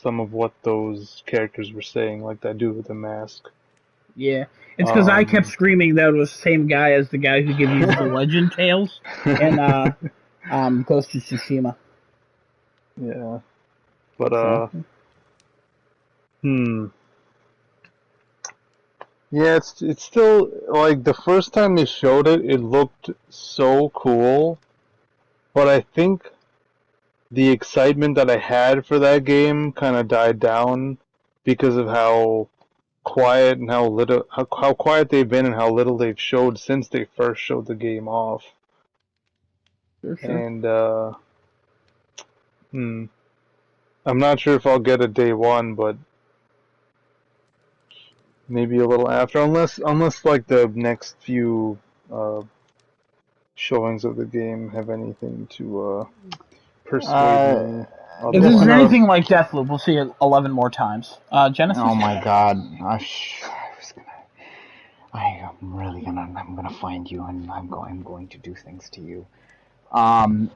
some of what those characters were saying, like that dude with the mask. Yeah, it's because I kept screaming that it was the same guy as the guy who gives you the legend tales in Ghost of Tsushima. Yeah, but yeah, it's still like the first time they showed it, it looked so cool, but I think the excitement that I had for that game kind of died down because of how quiet and how quiet they've been and how little they've showed since they first showed the game off. Sure. And I'm not sure if I'll get it day one, but maybe a little after, unless like the next few showings of the game have anything to persuade me. If this is anything like Deathloop, we'll see it 11 more times. Genesis? Oh my god. I'm gonna find you and I'm going to do things to you. The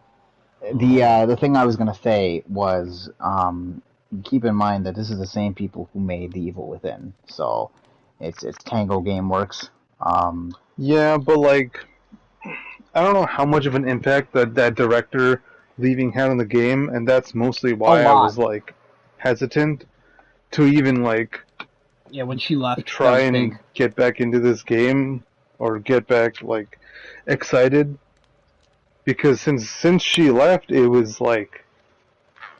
thing I was gonna say was, keep in mind that this is the same people who made The Evil Within, so it's Tango Gameworks. Yeah, but like, I don't know how much of an impact that director leaving had on the game, and that's mostly why I was like hesitant to even like when she left, try and get back into this game or get back like excited, because since she left, it was like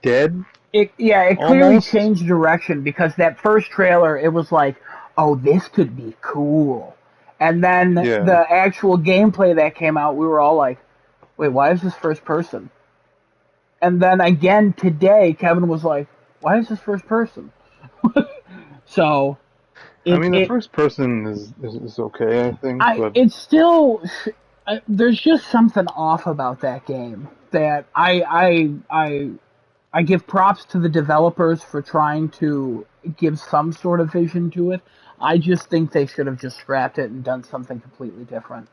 dead. It clearly changed direction, because that first trailer, it was like, oh, this could be cool. And then the actual gameplay that came out, we were all like, wait, why is this first person? And then again today, Kevin was like, why is this first person? So, the first person is okay, I think. But it's still, there's just something off about that game that I give props to the developers for trying to give some sort of vision to it. I just think they should have just scrapped it and done something completely different.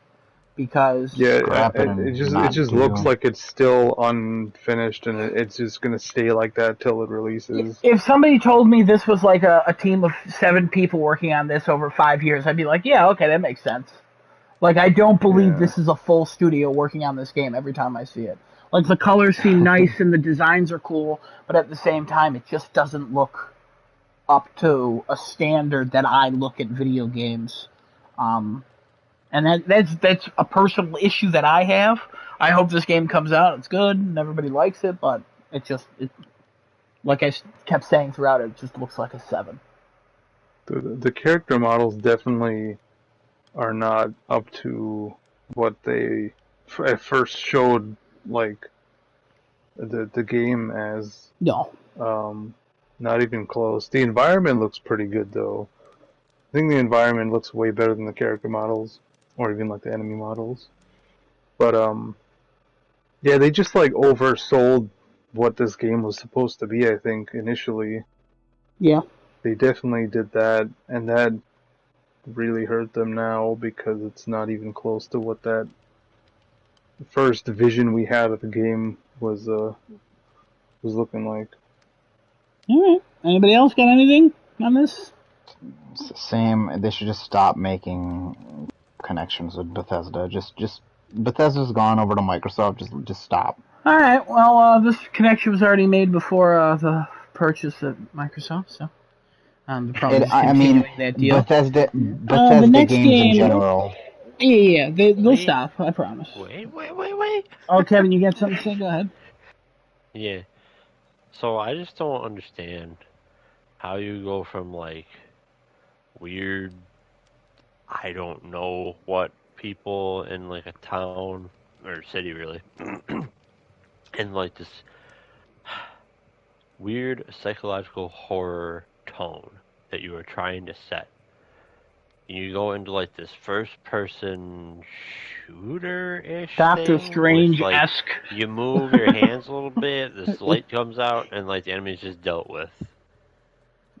Because it just looks like it's still unfinished, and it's just gonna stay like that till it releases. If somebody told me this was like a team of 7 people working on this over 5 years, I'd be like, yeah, okay, that makes sense. Like, I don't believe this is a full studio working on this game every time I see it. Like, the colors seem nice and the designs are cool, but at the same time, it just doesn't look up to a standard that I look at video games. And that's a personal issue that I have. I hope this game comes out, it's good, and everybody likes it, but it like I kept saying throughout, it just looks like a 7. The character models definitely are not up to what they at first showed, like the game as. No. Not even close. The environment looks pretty good though. I think the environment looks way better than the character models, or even like the enemy models. But yeah, they just like oversold what this game was supposed to be, I think, initially. Yeah. They definitely did that, and that really hurt them now because it's not even close to what that first vision we had of the game was looking like. All right. Anybody else got anything on this? Same. They should just stop making connections with Bethesda. Just Bethesda's gone over to Microsoft. Just stop. All right. Well, this connection was already made before the purchase at Microsoft, so they're probably just continuing that deal. Bethesda the next games game, in general. Yeah, they'll stop. I promise. Wait. Oh, Kevin, you got something to say? Go ahead. Yeah. So I just don't understand how you go from like weird, I don't know what people in like a town or city really, and like this weird psychological horror tone that you are trying to set. You go into like this first-person shooter-ish Doctor thing, Strange-esque. Like, you move your hands a little bit, this light comes out, and like the enemy's just dealt with.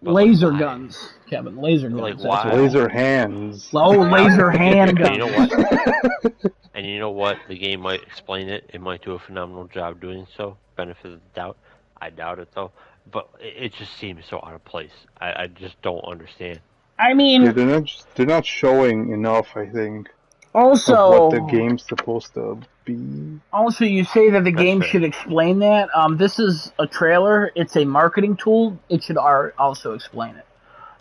But, laser like, guns, Kevin. Laser guns. Like why? Laser hands. Oh, laser hand guns. You know what? And you know what? The game might explain it. It might do a phenomenal job doing so. Benefit of the doubt. I doubt it though. But it just seems so out of place. I just don't understand. I mean, yeah, they're not showing enough, I think. Also, of what the game's supposed to be. Also, you say that the game should explain that. This is a trailer. It's a marketing tool. It should also explain it.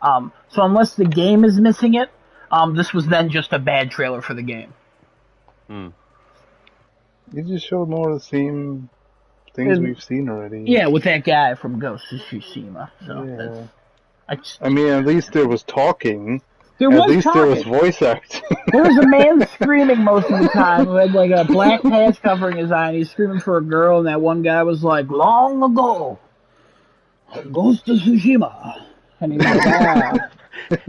So unless the game is missing it, this was then just a bad trailer for the game. It just showed more of the same things we've seen already. Yeah, with that guy from Ghost of Tsushima. So yeah. I mean, at least there was talking. There was voice acting. There was a man screaming most of the time who had like a black patch covering his eye, and he's screaming for a girl, and that one guy was like, "Long ago, Ghost of Tsushima." And he was like,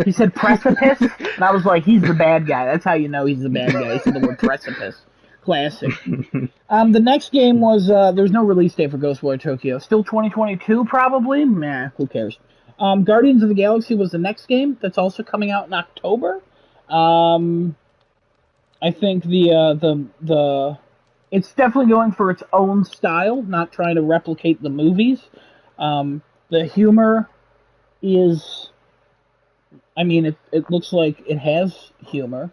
he said precipice, and I was like, he's the bad guy. That's how you know he's the bad guy. He said the word precipice. Classic. The next game was, there's no release date for Ghostwire Tokyo. Still 2022, probably? Nah, who cares? Guardians of the Galaxy was the next game that's also coming out in October. I think it's definitely going for its own style, not trying to replicate the movies. The humor is, I mean, it looks like it has humor.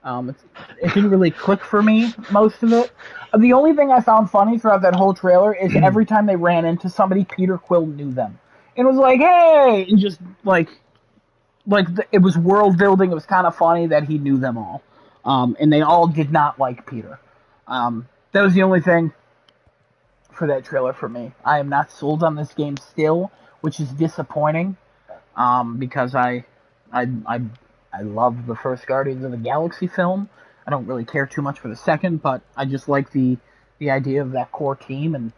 It didn't really click for me, most of it. The only thing I found funny throughout that whole trailer is every time they ran into somebody, Peter Quill knew them. And it was like, hey! And just, it was world building. It was kind of funny that he knew them all. And they all did not like Peter. That was the only thing for that trailer for me. I am not sold on this game still, which is disappointing. Because I love the first Guardians of the Galaxy film. I don't really care too much for the second, but I just like the idea of that core team, and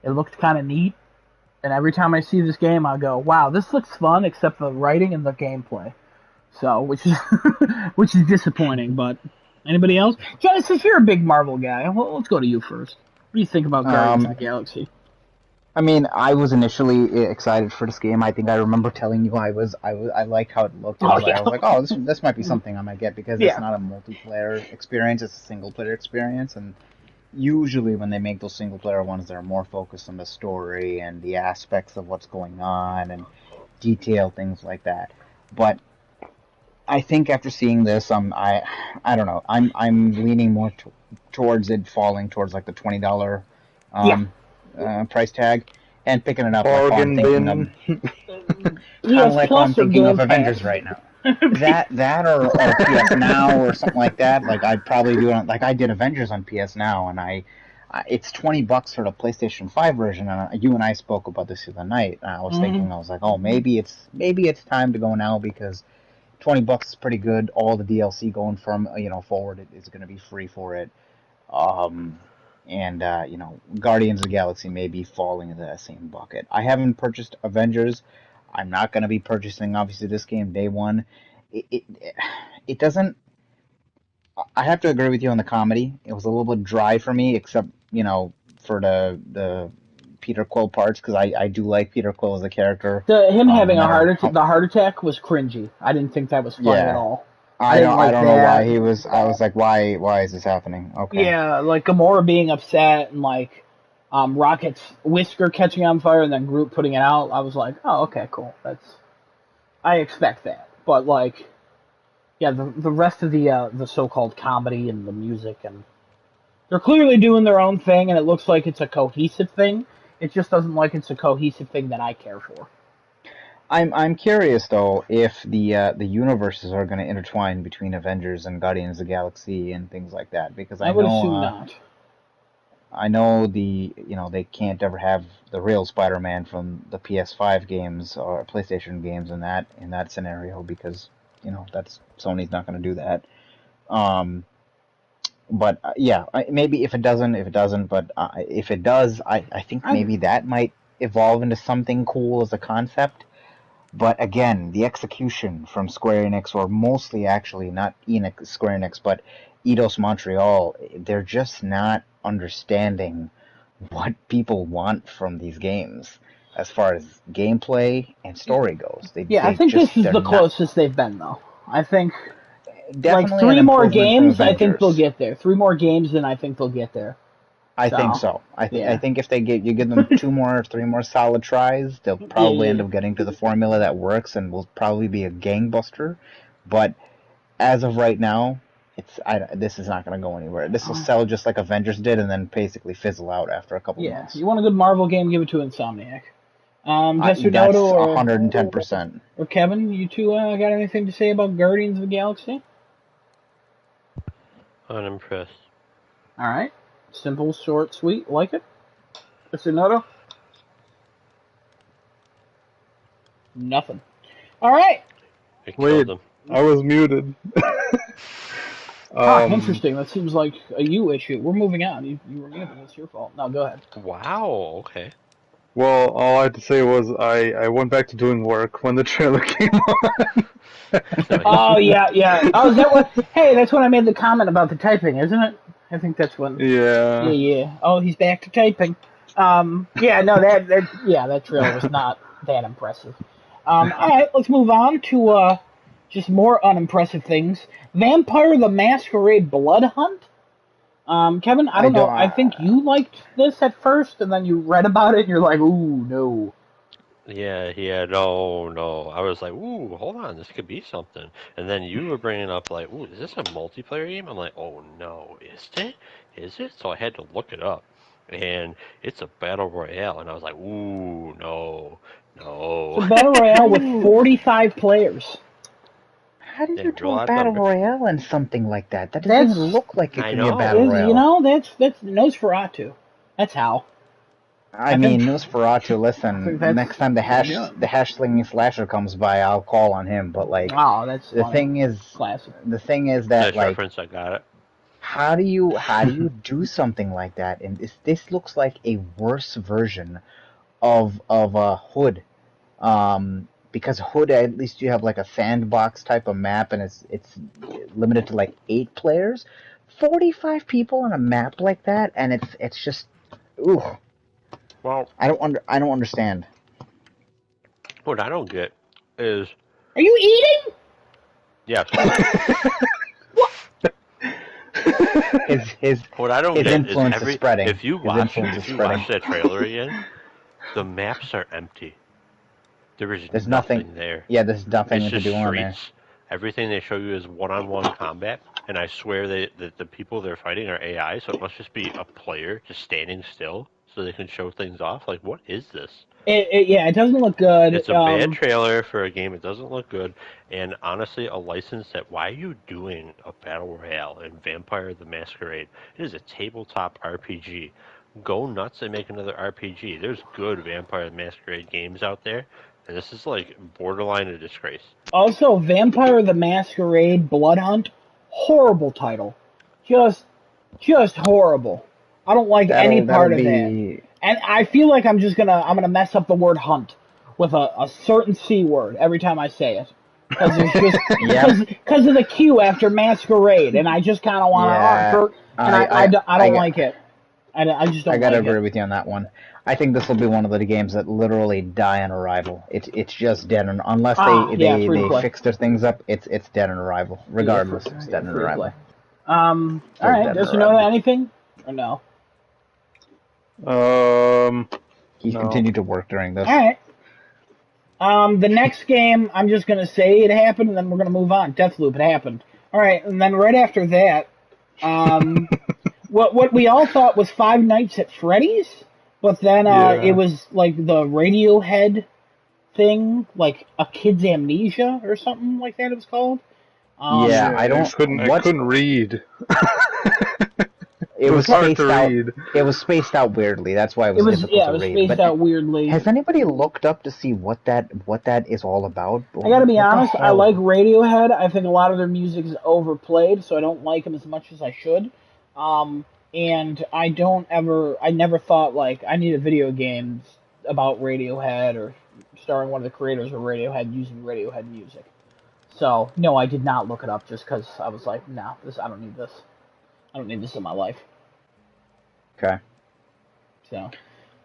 it looked kind of neat. And every time I see this game, I go, wow, this looks fun, except for the writing and the gameplay. So, which is disappointing, but anybody else? Genesis, you're a big Marvel guy. Well, let's go to you first. What do you think about Guardians of the Galaxy? I mean, I was initially excited for this game. I think I remember telling you I liked how it looked. I was like, oh, this might be something I might get because it's not a multiplayer experience; it's a single player experience. And usually, when they make those single player ones, they're more focused on the story and the aspects of what's going on and detail things like that. But I think after seeing this, I don't know. I'm leaning more towards it falling towards like the $20. Price tag and picking it up like I'm thinking of Avengers right now. that or PS Now or something like that. Like I'd probably do it. Like I did Avengers on PS Now, and it's $20 for the PlayStation 5 version. And you and I spoke about this the other night. And I was thinking, I was like, oh, maybe it's time to go now because $20 is pretty good. All the DLC going from forward is going to be free for it. And Guardians of the Galaxy may be falling into that same bucket. I haven't purchased Avengers. I'm not going to be purchasing, obviously, this game day one. It doesn't... I have to agree with you on the comedy. It was a little bit dry for me, except, for the Peter Quill parts, because I do like Peter Quill as a character. Him having the heart attack was cringy. I didn't think that was funny at all. I don't know why he was. I was like, why is this happening? Okay. Yeah, like Gamora being upset and like Rocket's whisker catching on fire and then Groot putting it out. I was like, oh, okay, cool. I expect that. But like, yeah, the rest of the so-called comedy and the music, and they're clearly doing their own thing, and it looks like it's a cohesive thing. It just doesn't like it's a cohesive thing that I care for. I'm curious though if the universes are going to intertwine between Avengers and Guardians of the Galaxy and things like that, because I would know assume not. I know they can't ever have the real Spider-Man from the PS5 games or PlayStation games in that scenario, because that's Sony's not going to do that. But yeah, maybe if it doesn't, but if it does, I think maybe that might evolve into something cool as a concept. But again, the execution from Square Enix, or mostly actually not Square Enix, but Eidos Montreal, they're just not understanding what people want from these games as far as gameplay and story goes. I think this is the closest they've been, though. I think definitely like 3 more games, I think they'll get there. 3 more games, and I think they'll get there. I think so. I think if you give them 3 more solid tries, they'll probably end up getting to the formula that works and will probably be a gangbuster. But as of right now, this is not going to go anywhere. This will sell just like Avengers did, and then basically fizzle out after a couple months. You want a good Marvel game? Give it to Insomniac. That's 110%. Or Kevin, you two got anything to say about Guardians of the Galaxy? Unimpressed. All right. Simple, short, sweet. Like it? Mr. Noto? Nothing. All right. Wait, I was muted. Interesting. That seems like a you issue. We're moving on. You were muted. It's your fault. No, go ahead. Wow. Okay. Well, all I had to say was I went back to doing work when the trailer came on. Oh, yeah. Oh, is that what? Hey, that's when I made the comment about the typing, isn't it? I think that's when. Yeah. Oh, he's back to typing. That trailer was not that impressive. All right, let's move on to just more unimpressive things. Vampire the Masquerade Blood Hunt. Kevin, I don't know. I think you liked this at first, and then you read about it, and you're like, ooh, no. Yeah, no. I was like, ooh, hold on, this could be something. And then you were bringing up, like, ooh, is this a multiplayer game? I'm like, oh, no, is it? Is it? So I had to look it up. And it's a battle royale. And I was like, ooh, no. It's a battle royale with 45 players. How did you do a battle royale in something like that? That doesn't even look like it could be a battle royale. That's Nosferatu. That's how. I mean, Nosferatu, listen, next time the hash slinging slasher comes by, I'll call on him, but like, the thing is that, like, reference, I got it. How do you do something like that? And this looks like a worse version of Hood, because Hood, at least you have like a sandbox type of map, and it's limited to like 8 players. 45 people on a map like that, and it's just ooh. Well, I don't understand. What I don't get is, are you eating? Yes. What I don't get influence is spreading. If you watch that trailer again, the maps are empty. There's nothing there. Yeah, there's nothing to do on there. Everything they show you is one-on-one combat, and I swear that the people they're fighting are AI, so it must just be a player just standing still so they can show things off. Like, what is this? It doesn't look good. It's a bad trailer for a game. It doesn't look good. And honestly, a license that, why are you doing a Battle Royale in Vampire the Masquerade? It is a tabletop RPG. Go nuts and make another RPG. There's good Vampire the Masquerade games out there. And this is like borderline a disgrace. Also, Vampire the Masquerade Blood Hunt, horrible title. Just horrible. I don't like any part of that. And I feel like I'm gonna mess up the word hunt with a certain C word every time I say it. Because of the Q after masquerade, and I just kind of want to I don't like it. I just don't. I gotta like agree it. with you on that one. I think this will be one of the games that I gotta agree with you on that one. I think this will be one of the games that literally die on arrival. It's just dead, and unless they fix their things up, it's dead on arrival. Regardless, it's dead on arrival. All right. Does you know anything or no? He's continued to work during this. All right. The next game, I'm just gonna say it happened, and then we're gonna move on. Deathloop, it happened. All right, and then right after that, what we all thought was Five Nights at Freddy's, but then it was like the Radiohead thing, like A Kid's Amnesia or something like that. It was called. I couldn't read. It was hard to out. read. It was spaced out weirdly. That's why it was difficult to read. Yeah, it was spaced out weirdly. Has anybody looked up to see what that is all about? I gotta be honest. I like Radiohead. I think a lot of their music is overplayed, so I don't like them as much as I should. And I never thought like I needed video games about Radiohead or starring one of the creators of Radiohead using Radiohead music. So no, I did not look it up just because I was like, no, I don't need this. I don't need this in my life. Okay. So.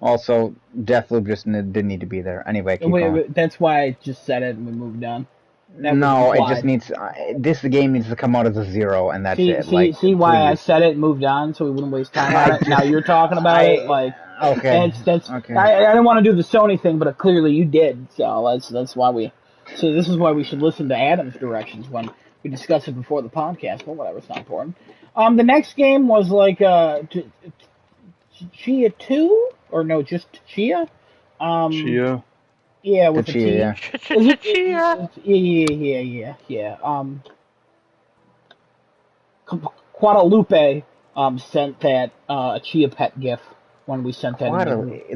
Also, Deathloop just didn't need to be there. Anyway, keep going. That's why I just said it and we moved on. No, it just needs. This game needs to come out as a 0, and that's it. See why I said it and moved on, so we wouldn't waste time on it. Now you're talking about it, like okay. Okay. I didn't want to do the Sony thing, but clearly you did. So that's why we. So this is why we should listen to Adam's directions when we discuss it before the podcast. But whatever, it's not important. The next game was like Chia 2 or no, just Chia. Chia. Yeah, with the Chia. Yeah. Guadalupe sent that Chia Pet GIF when we sent that.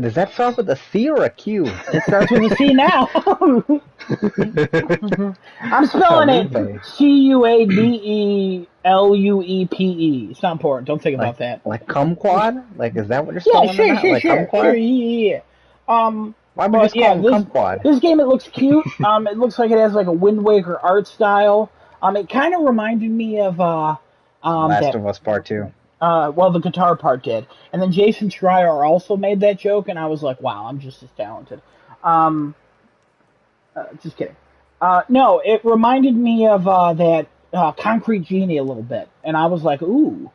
Does that start with a C or a Q? It starts with a C now. I'm spelling it Cuadeluepe. It's not important. Don't think about that. Like kumquat? Like, is that what you're spelling? Sure. Yeah. Why would you just call it kumquat? This game, it looks cute. It looks like it has like a Wind Waker art style. It kind of reminded me of Last of Us Part 2. Well, the guitar part did. And then Jason Schreier also made that joke, and I was like, wow, I'm just as talented. Just kidding. No, it reminded me of that Concrete Genie a little bit. And I was like, ooh.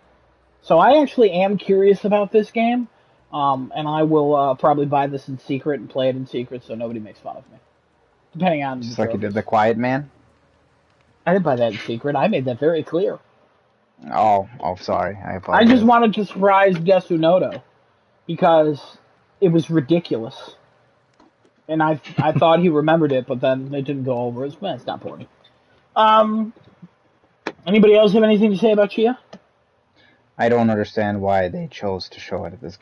So I actually am curious about this game. And I will probably buy this in secret and play it in secret so nobody makes fun of me. Depending on... Just like you did The Quiet Man? I didn't buy that in secret. I made that very clear. Oh, sorry. I just wanted to surprise Desunoto because it was ridiculous. And I thought he remembered it, but then it didn't go over. It's not important. Anybody else have anything to say about Chia? I don't understand why they chose to show it at this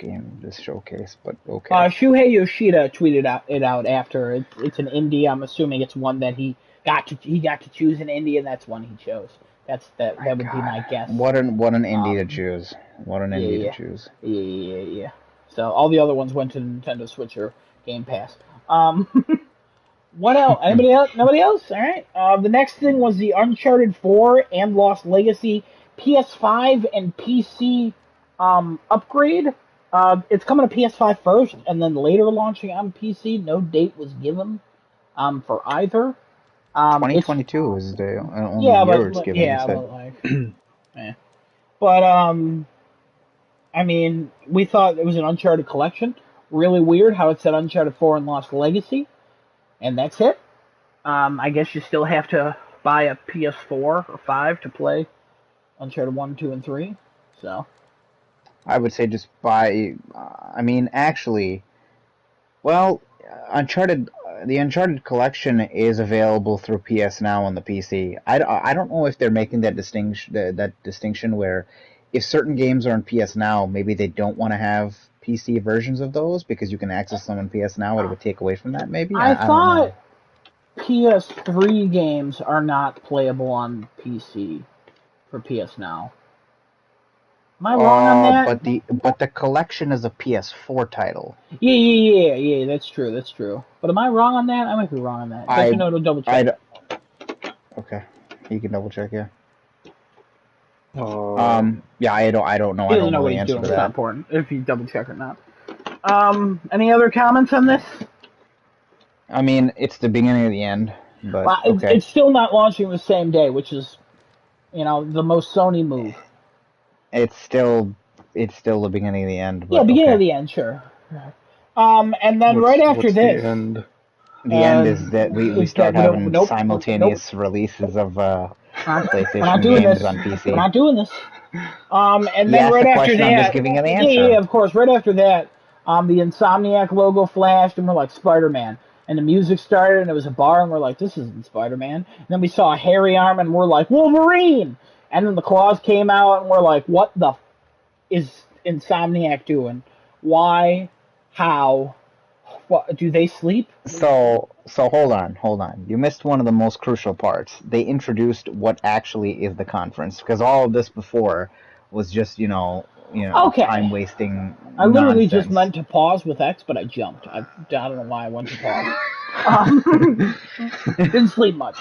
showcase, but okay. Shuhei Yoshida tweeted it out after. It's an indie. I'm assuming it's one that he got to choose an indie, and that's one he chose. That would be my guess. What an indie to choose. What an indie to choose. Yeah. So all the other ones went to Nintendo Switch or Game Pass. What else? Anybody else? Nobody else? All right. The next thing was the Uncharted 4 and Lost Legacy PS5 and PC upgrade. It's coming to PS5 first, and then later launching on PC. No date was given for either. 2022 is the only year it's given. But I mean, we thought it was an Uncharted collection. Really weird how it said Uncharted 4 and Lost Legacy, and that's it. I guess you still have to buy a PS4 or 5 to play Uncharted 1, 2, and 3. So I would say just buy. I mean, actually, well, the Uncharted collection is available through PS Now on the PC. I don't know if they're making that distinction where if certain games are on PS Now, maybe they don't want to have PC versions of those because you can access them on PS Now, and it would take away from that. Maybe I thought PS3 games are not playable on PC for PS Now. Am I wrong on that? But the collection is a PS4 title. Yeah, that's true. But am I wrong on that? I might be wrong on that. Double check. Okay, you can double check, yeah. Yeah, I don't know. He I doesn't don't know know what the he's answer doing. to It's not that. important if you double check or not. Any other comments on this? I mean, it's the beginning of the end, but Well, okay. it's still not launching the same day, which is, the most Sony move. It's still the beginning of the end, but Yeah, beginning okay. of the end, sure. And then right after what's this, the end? The end is that we start having nope. simultaneous releases of We're not PlayStation doing games this. on PC. We're not doing this. And You then asked right a after question, I'm just that, giving you the answer. yeah, of course. Right after that, the Insomniac logo flashed, and we're like Spider-Man. And the music started, and it was a bar, and we're like, this isn't Spider-Man. And then we saw a hairy arm, and we're like, Wolverine. And then the claws came out, and we're like, what the is Insomniac doing? Why? How? What, do they sleep? So hold on. You missed one of the most crucial parts. They introduced what actually is the conference, because all of this before was just Okay. time wasting. I literally nonsense. just meant to pause with X, but I jumped. I don't know why I went to pause. Didn't sleep much.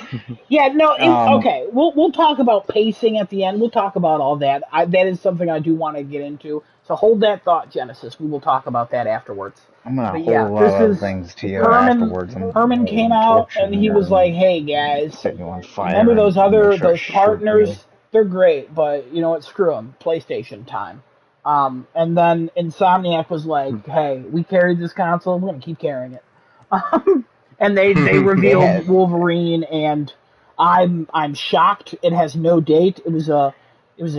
Yeah, no. Okay, we'll talk about pacing at the end. We'll talk about all that. That is something I do want to get into. So hold that thought, Genesis. We will talk about that afterwards. I'm gonna But hold yeah, a lot this of other is things to you Herman. afterwards. Herman came out and he was like, "Hey guys, set you on fire. remember those and make sure I those shoot partners? you." They're great, but you know what? Screw them. PlayStation time." And then Insomniac was like, "Hey, we carried this console. We're gonna keep carrying it." And they revealed Wolverine, and I'm shocked. It has no date. It was a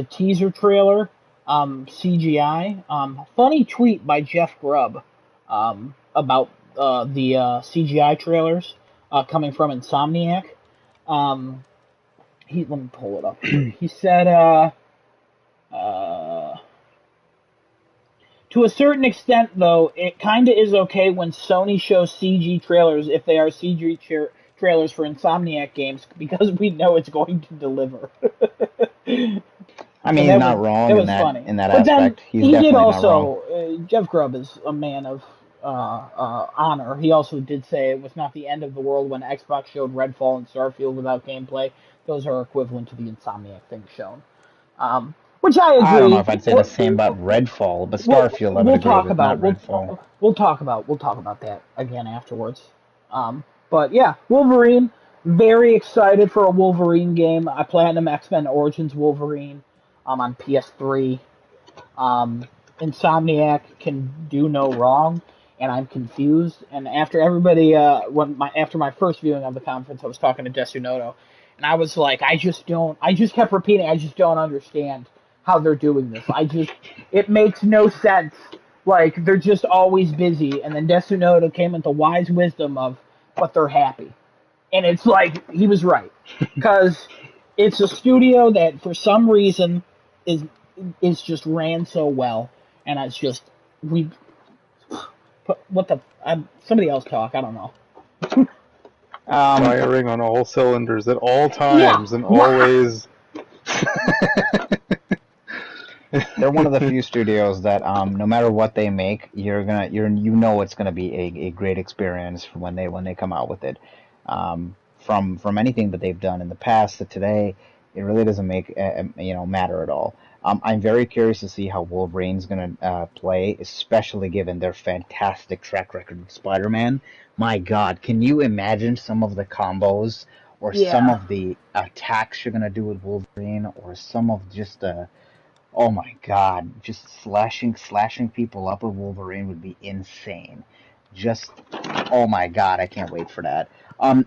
teaser trailer, CGI. Funny tweet by Jeff Grubb, about the CGI trailers coming from Insomniac. Let me pull it up here. He said, to a certain extent, though, it kind of is okay when Sony shows CG trailers if they are CG trailers for Insomniac games because we know it's going to deliver. I mean, he's not wrong in that but aspect. Then He's he definitely did also. not wrong. Jeff Grubb is a man of honor. He also did say it was not the end of the world when Xbox showed Redfall and Starfield without gameplay. Those are equivalent to the Insomniac things shown. Which I agree. I don't know if I'd say the same about Redfall, but Starfield I would agree with, not Redfall. We'll talk about that again afterwards. But yeah, Wolverine. Very excited for a Wolverine game. I Platinum X-Men Origins Wolverine on PS3. Insomniac can do no wrong, and I'm confused. And after everybody, after my first viewing of the conference, I was talking to Desunoto, and I was like, I just kept repeating, I just don't understand how they're doing this. It makes no sense. Like, they're just always busy, and then Desunoto came with the wise wisdom of, but they're happy. And it's like, he was right. Because it's a studio that, for some reason, is just ran so well. And it's just, somebody else talk, I don't know. Firing on all cylinders at all times and always. They're one of the few studios that, no matter what they make, you know it's gonna be a great experience when they come out with it. From anything that they've done in the past to today, it really doesn't make matter at all. I'm very curious to see how Wolverine's gonna play, especially given their fantastic track record with Spider-Man. My God, can you imagine some of the combos or some of the attacks you're gonna do with Wolverine, or some of just the oh my God, just slashing people up with Wolverine would be insane. Just oh my God, I can't wait for that.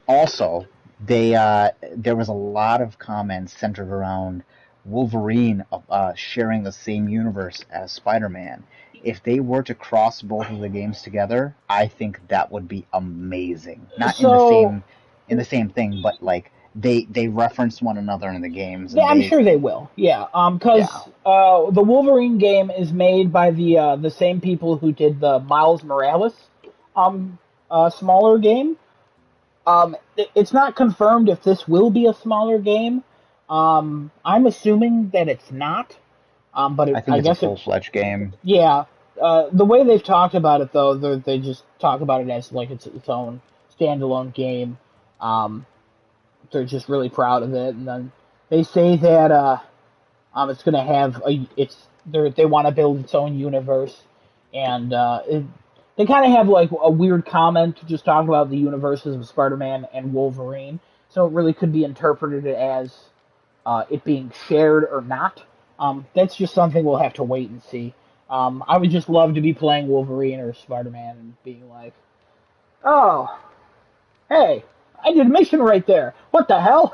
Also, there was a lot of comments centered around Wolverine sharing the same universe as Spider-Man. If they were to cross both of the games together, I think that would be amazing. Not in the same thing, but like they reference one another in the games. Yeah, I'm sure they will. Yeah, because the Wolverine game is made by the same people who did the Miles Morales smaller game. It's not confirmed if this will be a smaller game. I'm assuming that it's not. But I think it's a full-fledged game. Yeah. The way they've talked about it, though, they just talk about it as like it's its own standalone game. They're just really proud of it, and then they say that It's going to have they want to build its own universe, and they kind of have like a weird comment just talking about the universes of Spider-Man and Wolverine. So it really could be interpreted as it being shared or not. That's just something we'll have to wait and see. I would just love to be playing Wolverine or Spider-Man and being like, oh, hey, I did a mission right there. What the hell?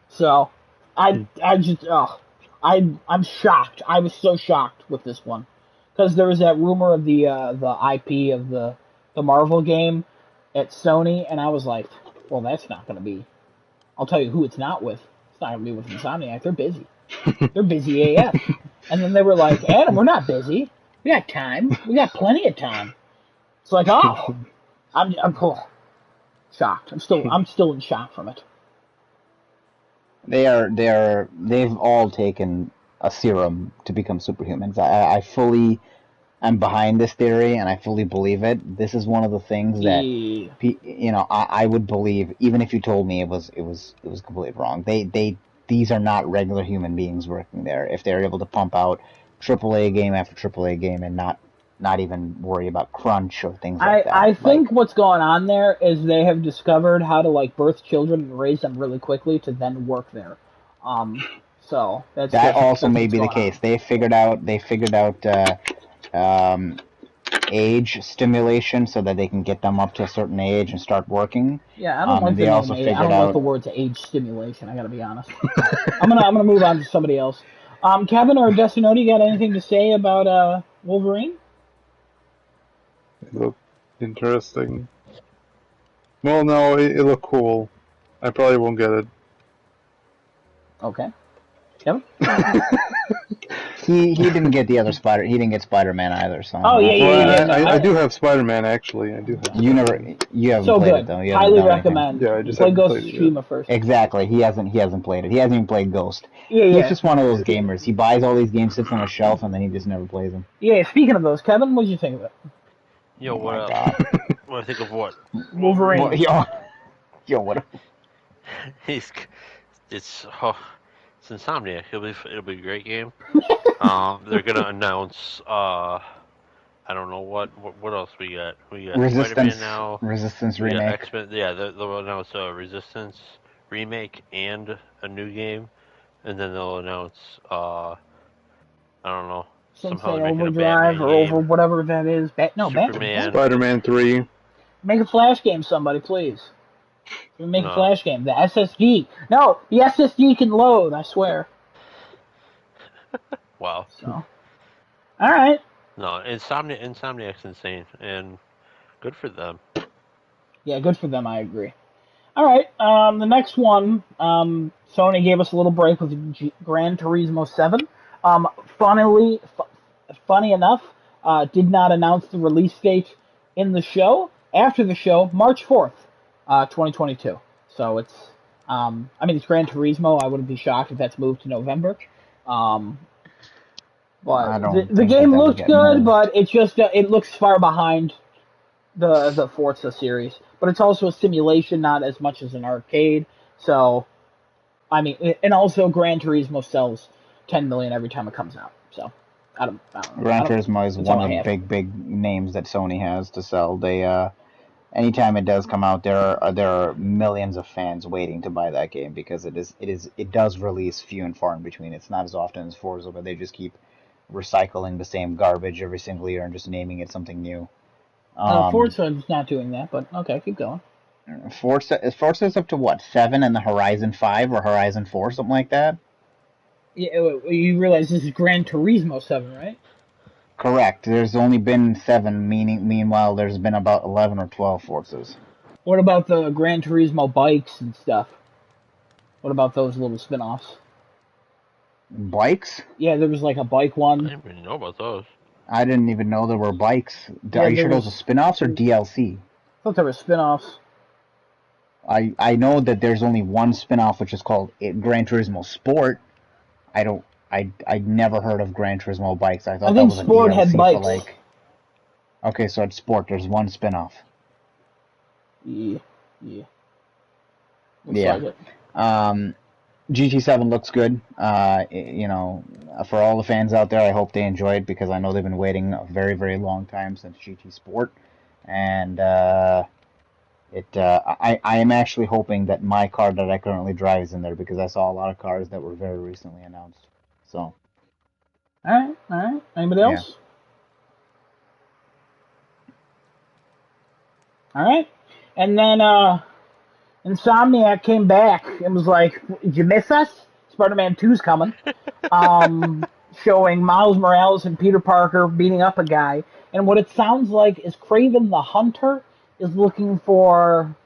So, I just, I'm shocked. I was so shocked with this one because there was that rumor of the IP of the Marvel game at Sony, and I was like, well, that's not going to be. I'll tell you who it's not with. It's not going to be with Insomniac. They're busy. They're busy AF. And then they were like, Adam, we're not busy. We got time. We got plenty of time. It's like, oh, I'm shocked. I'm still in shock from it. They've all taken a serum to become superhumans. I fully am behind this theory, and I fully believe it. This is one of the things that I would believe, even if you told me it was completely wrong. These are not regular human beings working there. If they're able to pump out AAA game after AAA game and not even worry about crunch or things like that. I think what's going on there is they have discovered how to like birth children and raise them really quickly to then work there. So that also may be the case. They figured out age stimulation so that they can get them up to a certain age and start working. Yeah, I don't like the words age stimulation. I got to be honest. I'm gonna move on to somebody else. Kevin or Desinoti, got anything to say about Wolverine? It looked interesting. Well, no, it looked cool. I probably won't get it. Okay. Kevin? He didn't get the other Spider. He didn't get Spider-Man either. So. Oh yeah. I do have Spider-Man actually. I do have. You haven't played it though. You highly recommend. Yeah, I just play Ghost of Tsushima first. Exactly. He hasn't played it. He hasn't even played Ghost. He's just one of those gamers. He buys all these games, sits on a shelf, and then he just never plays them. Yeah. Speaking of those, Kevin, what did you think of it? Yo, what do I think of what? Wolverine. Yo, what? It's Insomniac. It'll be a great game. They're gonna announce. I don't know what else we got. We got Resistance Spider-Man now. Resistance remake. X-Men. Yeah, they'll announce a Resistance remake and a new game, and then they'll announce. I don't know. Somehow Overdrive or over whatever that is. Superman. Spider-Man 3. Make a Flash game, somebody, please. Make a Flash game. The SSD. No, the SSD can load, I swear. Wow. So. Alright. No, Insomniac's insane, and good for them. Yeah, good for them, I agree. Alright, the next one, Sony gave us a little break with Gran Turismo 7. Funny enough, did not announce the release date in the show. After the show, March 4th, 2022. So it's, it's Gran Turismo. I wouldn't be shocked if that's moved to November. But the game looked good, but it just it looks far behind the Forza series. But it's also a simulation, not as much as an arcade. So, and also Gran Turismo sells 10 million every time it comes out. So, I don't know. Gran Turismo is one of the big names that Sony has to sell. They anytime it does come out, there are millions of fans waiting to buy that game because it does release few and far in between. It's not as often as Forza, but they just keep recycling the same garbage every single year and just naming it something new. Forza is not doing that, but okay, keep going. Forza's up to what, 7 and the Horizon 5 or Horizon 4, something like that? Yeah, you realize this is Gran Turismo 7, right? Correct. There's only been 7, meanwhile there's been about 11 or 12 Forzas. What about the Gran Turismo bikes and stuff? What about those little spin-offs? Bikes? Yeah, there was like a bike one. I didn't even know about those. I didn't even know there were bikes. Are you sure those are spin-offs or DLC? I thought there were spin-offs. I know that there's only one spin-off which is called Gran Turismo Sport. I'd never heard of Gran Turismo bikes. I thought that was Sport a DLC had bikes. Okay, so it's Sport. There's one spin-off. Yeah. Looks like it. GT7 looks good. For all the fans out there, I hope they enjoy it because I know they've been waiting a very, very long time since GT Sport, and I am actually hoping that my car that I currently drive is in there because I saw a lot of cars that were very recently announced. So. All right. Anybody else? All right. And then Insomniac came back and was like, "Did you miss us? Spider-Man 2's coming." Showing Miles Morales and Peter Parker beating up a guy. And what it sounds like is Kraven the Hunter is looking for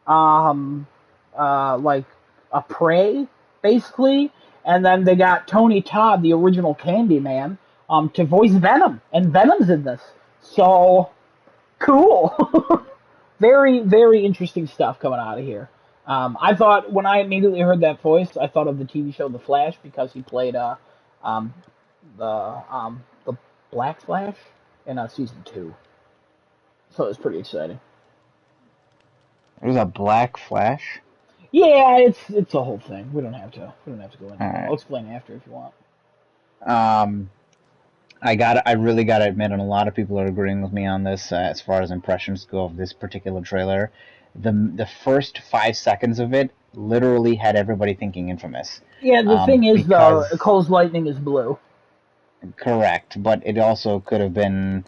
like a prey, basically. And then they got Tony Todd, the original Candyman, to voice Venom. And Venom's in this. So, cool. Very, very interesting stuff coming out of here. I thought, when I immediately heard that voice, I thought of the TV show The Flash because he played the Black Flash in season 2. So it was pretty exciting. There's a Black Flash? Yeah, it's a whole thing. We don't have to go into it. Right. I'll explain after if you want. I really gotta admit, and a lot of people are agreeing with me on this as far as impressions go of this particular trailer. The first 5 seconds of it literally had everybody thinking Infamous. Yeah, the thing is, though, Cole's lightning is blue. Correct, but it also could have been,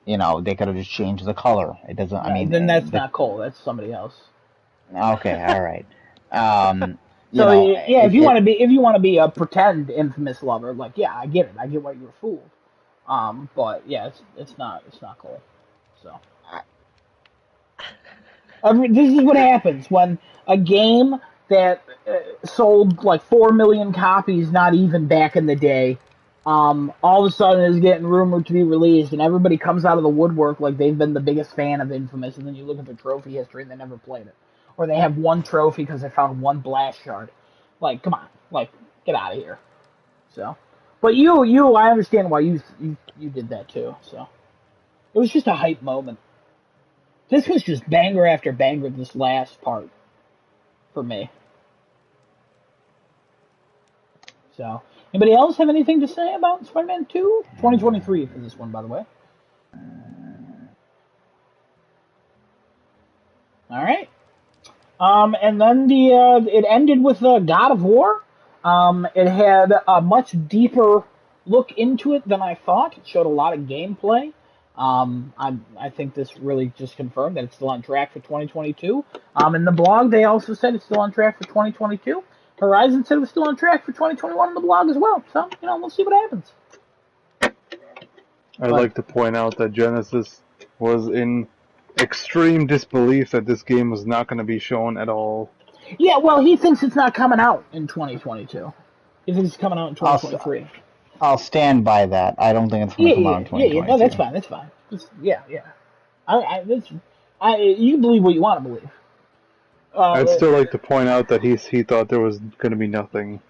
they could have just changed the color. It doesn't. I mean, then that's not Cole. That's somebody else. Okay, all right. If you want to be a pretend Infamous lover, like, yeah, I get it. I get why you were fooled. But yeah, it's not Cole. So this is what happens when a game that sold like 4 million copies, not even back in the day, all of a sudden is getting rumored to be released, and everybody comes out of the woodwork like they've been the biggest fan of Infamous, and then you look at their trophy history and they never played it. Or they have one trophy because they found one blast shard. Like, come on. Like, get out of here. So, but I understand why you did that too. So, it was just a hype moment. This was just banger after banger, this last part. For me. So, anybody else have anything to say about Spider-Man 2? 2023 for this one, by the way. Alright. And then it ended with God of War. It had a much deeper look into it than I thought. It showed a lot of gameplay. I think this really just confirmed that it's still on track for 2022. In the blog, they also said it's still on track for 2022. Horizon said it was still on track for 2021 in the blog as well. So, we'll see what happens. I'd like to point out that Genesis was in extreme disbelief that this game was not going to be shown at all. Yeah, well, he thinks it's not coming out in 2022. He thinks it's coming out in 2023. I'll stand by that. I don't think it's going to come out in 2022. Yeah, no, that's fine. Yeah. You believe what you want to believe. I'd still like to point out that he thought there was going to be nothing.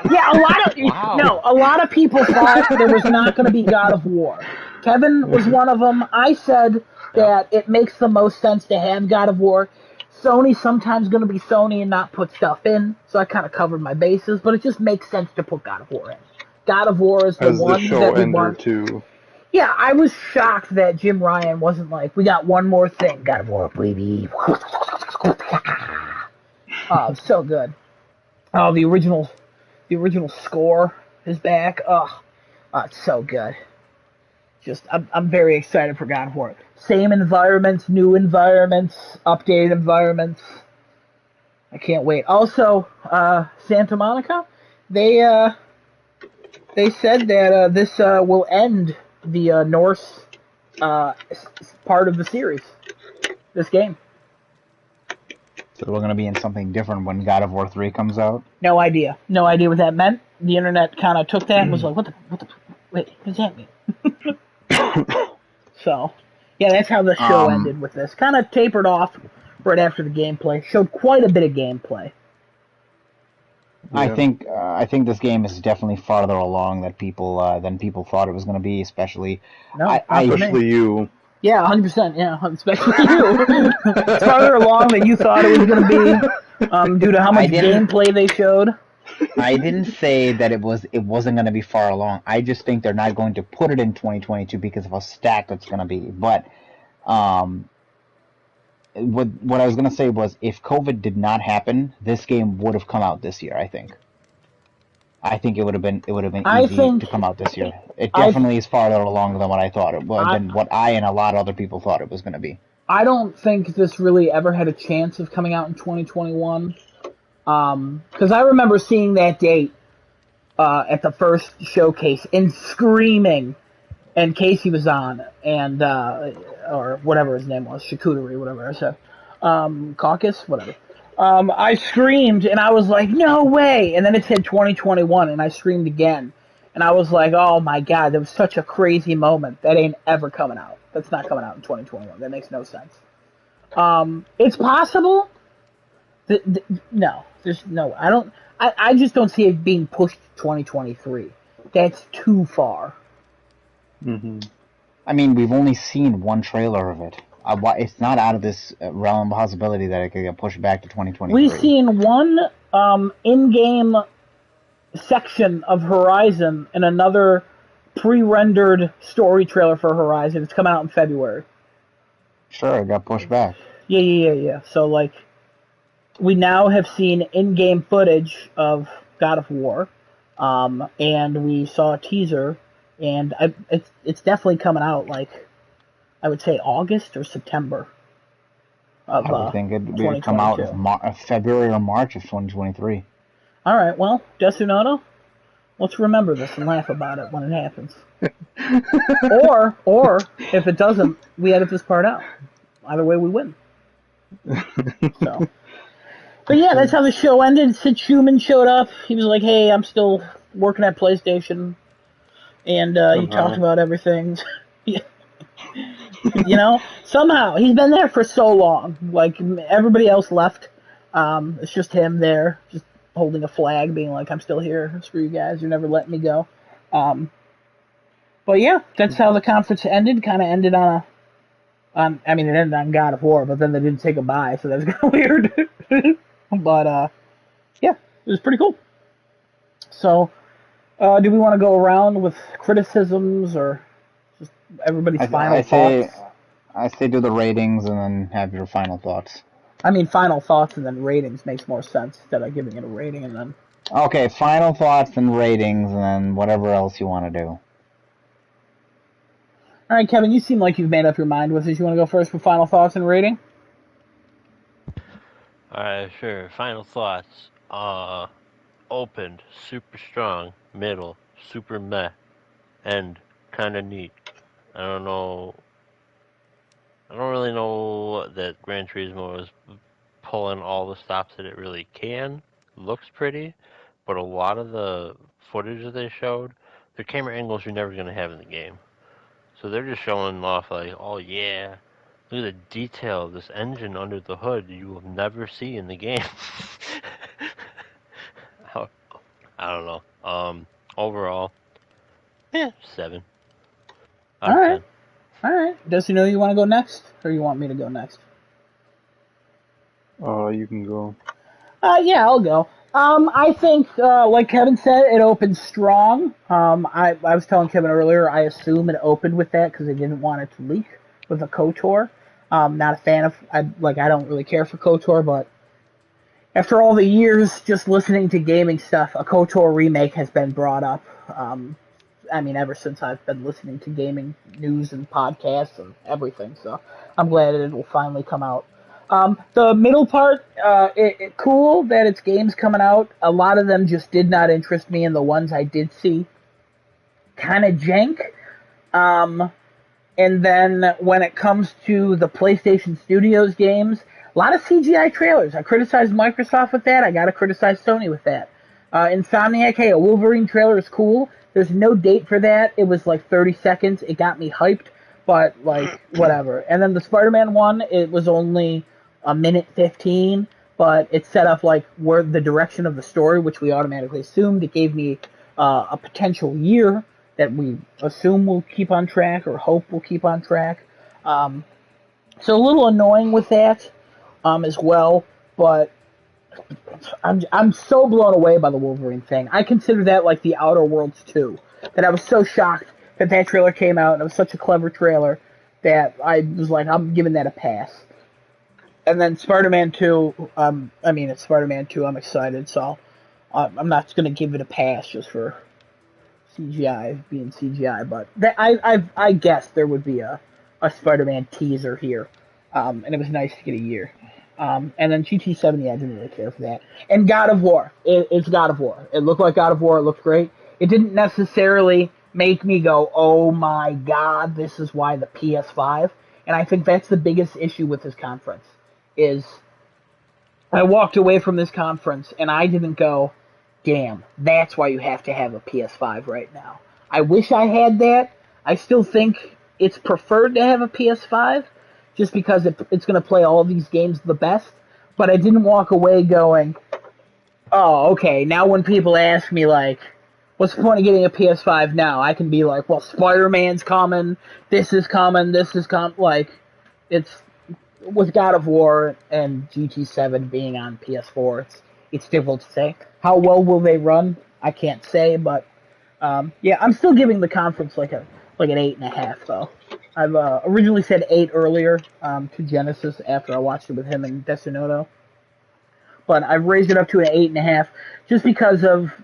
Yeah, a lot of people thought there was not going to be God of War. Kevin was one of them. I said that it makes the most sense to have God of War. Sony's sometimes going to be Sony and not put stuff in, so I kind of covered my bases, but it just makes sense to put God of War in. God of War is the one that we want. Too. Yeah, I was shocked that Jim Ryan wasn't like, we got one more thing. God of War, baby. Oh, so good. Oh, the original score is back. Oh, it's so good. I'm very excited for God of War. Same environments, new environments, updated environments. I can't wait. Also, Santa Monica, they said that this will end the Norse part of the series. This game. So we're going to be in something different when God of War 3 comes out? No idea. No idea what that meant. The internet kind of took that and was like, wait, what does that mean? So, yeah, that's how the show ended with this. Kind of tapered off right after the gameplay. Showed quite a bit of gameplay. Yeah. I think this game is definitely farther along than people thought it was going to be, especially... especially you. Yeah, 100%. Yeah, especially you. It's farther along than you thought it was going to be, due to how much gameplay they showed. I didn't say that it wasn't going to be far along. I just think they're not going to put it in 2022 because of how stacked it's going to be. But what I was going to say was, if COVID did not happen, this game would have come out this year. I think it would have been easy to come out this year. It definitely is farther along than what I thought it was, than what I and a lot of other people thought it was going to be. I don't think this really ever had a chance of coming out in 2021. Because I remember seeing that date at the first showcase and screaming, and Casey was on, and or whatever his name was, charcuterie, whatever I said, caucus, whatever. I screamed, and I was like, no way! And then it said 2021, and I screamed again. And I was like, oh my god, that was such a crazy moment. That ain't ever coming out. That's not coming out in 2021. That makes no sense. It's possible. No, there's no. I just don't see it being pushed to 2023. That's too far. Mm-hmm. I mean, we've only seen one trailer of it. It's not out of this realm of possibility that it could get pushed back to 2023. We've seen one in-game section of Horizon and another pre-rendered story trailer for Horizon. It's coming out in February. Sure, it got pushed back. Yeah. So, like, we now have seen in-game footage of God of War, and we saw a teaser, and it's definitely coming out, like, I would say August or September of I would think it would come out February or March of 2023. All right, well, Desunoto, let's remember this and laugh about it when it happens. or if it doesn't, we edit this part out. Either way, we win. So, but yeah, that's how the show ended. Sid Schumann showed up. He was like, "Hey, I'm still working at PlayStation," and he talked about everything. You know, somehow he's been there for so long. Like, everybody else left. It's just him there, just holding a flag, being like, I'm still here. Screw you guys. You're never letting me go. But yeah, that's how the conference ended. Kind of ended on it ended on God of War, but then they didn't say goodbye, so that was kind of weird. But yeah, it was pretty cool. So, do we want to go around with criticisms or just everybody's final thoughts? I say do the ratings and then have your final thoughts. I mean, final thoughts and then ratings makes more sense instead of giving it a rating and then... Okay, final thoughts and ratings and then whatever else you want to do. All right, Kevin, you seem like you've made up your mind with this. You want to go first with final thoughts and rating? Alright, sure. Final thoughts. Opened, super strong, middle, super meh, end, kind of neat. I don't really know that Gran Turismo is pulling all the stops that it really can. Looks pretty, but a lot of the footage that they showed, the camera angles you're never going to have in the game. So they're just showing off like, oh yeah, look at the detail of this engine under the hood you will never see in the game. I don't know. Overall, 7. All right. 10. All right. Does you know you want to go next, or you want me to go next? You can go. Yeah, I'll go. I think, like Kevin said, it opened strong. I was telling Kevin earlier, I assume it opened with that because they didn't want it to leak with a KOTOR. Not a fan of, I don't really care for KOTOR, but after all the years just listening to gaming stuff, a KOTOR remake has been brought up. Ever since I've been listening to gaming news and podcasts and everything, so I'm glad it will finally come out. The middle part, cool that it's games coming out. A lot of them just did not interest me, and the ones I did see, kind of jank. And then when it comes to the PlayStation Studios games, a lot of CGI trailers. I criticized Microsoft with that. I gotta criticize Sony with that. Insomniac, hey, a Wolverine trailer is cool. There's no date for that. It was like 30 seconds. It got me hyped, but like, whatever. And then the Spider-Man one, it was only a minute 15, but it set up like where the direction of the story, which we automatically assumed. It gave me a potential year that we assume will keep on track or hope will keep on track. So a little annoying with that as well, but I'm so blown away by the Wolverine thing. I consider that like the Outer Worlds 2. That I was so shocked that that trailer came out and it was such a clever trailer that I was like, I'm giving that a pass. And then Spider-Man 2, it's Spider-Man 2, I'm excited, so I'm not going to give it a pass just for CGI being CGI, but I guessed there would be a Spider-Man teaser here, and it was nice to get a year. And then GT7, yeah, I didn't really care for that. And God of War, it's God of War. It looked like God of War. It looked great. It didn't necessarily make me go, oh my God, this is why the PS5. And I think that's the biggest issue with this conference. Is I walked away from this conference and I didn't go, damn, that's why you have to have a PS5 right now. I wish I had that. I still think it's preferred to have a PS5 just because it's going to play all these games the best. But I didn't walk away going, oh, okay, now when people ask me, like, what's the point of getting a PS5 now? I can be like, well, Spider-Man's coming, this is coming, like, it's, with God of War and GT7 being on PS4, it's difficult to say. How well will they run? I can't say, but yeah, I'm still giving the conference like an 8.5 though. I've originally said 8 earlier to Genesis after I watched it with him and Desunoto, but I've raised it up to an 8.5 just because of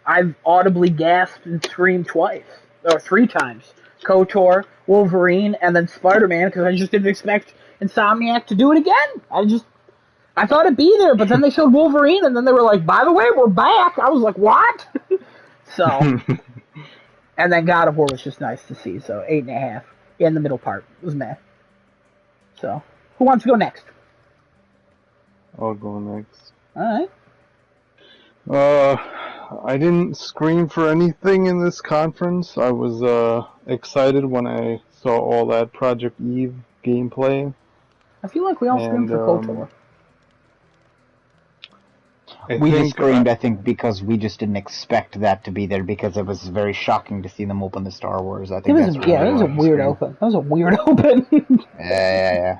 I've audibly gasped and screamed twice or 3 times. KOTOR, Wolverine, and then Spider-Man because I just didn't expect Insomniac to do it again. I thought it'd be there, but then they showed Wolverine, and then they were like, by the way, we're back. I was like, what? So, and then God of War was just nice to see, so 8.5. Yeah, in the middle part was meh. So, who wants to go next? I'll go next. Alright. I didn't scream for anything in this conference. I was excited when I saw all that Project Eve gameplay. I feel like we all screamed for KOTOR. We screamed, I think, because we just didn't expect that to be there, because it was very shocking to see them open the Star Wars. I think it was a weird open. That was a weird open. Yeah.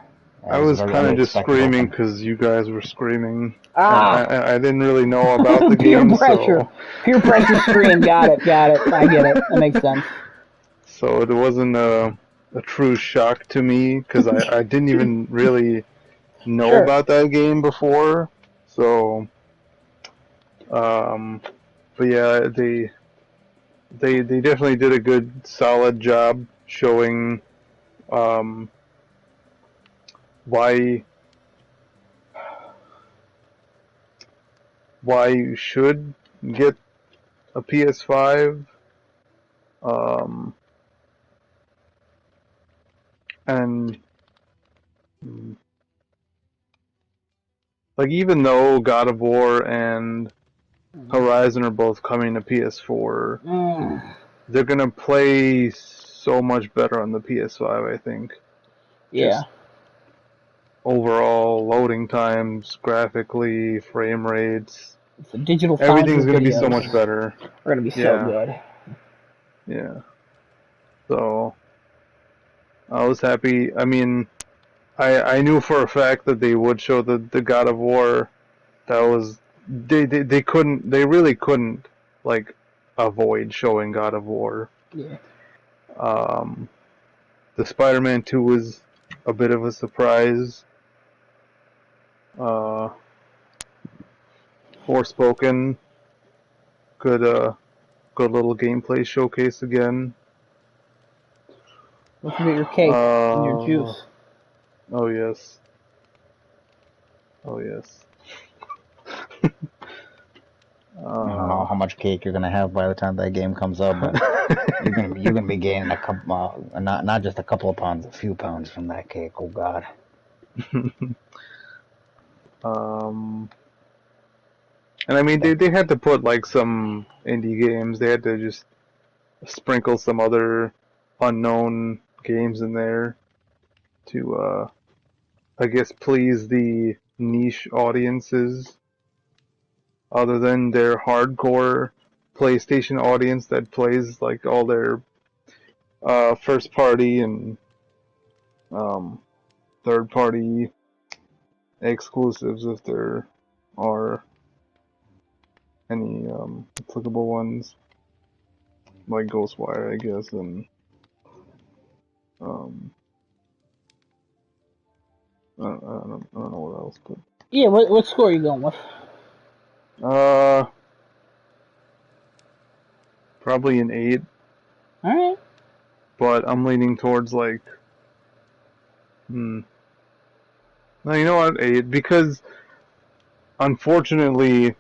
I was kind of just screaming because you guys were screaming. I didn't really know about the game. Peer pressure scream. Got it. I get it. That makes sense. So it wasn't a true shock to me because I didn't even really know about that game before. So, but yeah, they definitely did a good, solid job showing why you should get a PS5. And like, even though God of War and Horizon are both coming to PS4, they're gonna play so much better on the PS5, I think. Yeah. Just overall loading times, graphically, frame rates. It's a digital everything's gonna be so much better. We're gonna be so good. Yeah. So I was happy. I mean, I knew for a fact that they would show the God of War. That was they really couldn't like avoid showing God of War. Yeah. The Spider-Man 2 was a bit of a surprise. Forspoken, good little gameplay showcase again. Don't forget your cake and your juice. Oh yes. I don't know how much cake you're gonna have by the time that game comes up, but you're gonna be gaining a couple, not just a couple of pounds, a few pounds from that cake. Oh God. And I mean, they had to put like some indie games. They had to just sprinkle some other unknown games in there to, I guess, please the niche audiences, other than their hardcore PlayStation audience that plays like all their first party and third-party exclusives if there are any applicable ones, like Ghostwire, I guess, and I don't know what else, but yeah. What score are you going with? Probably an 8. All right. But I'm leaning towards like, no, you know what, 8, because unfortunately,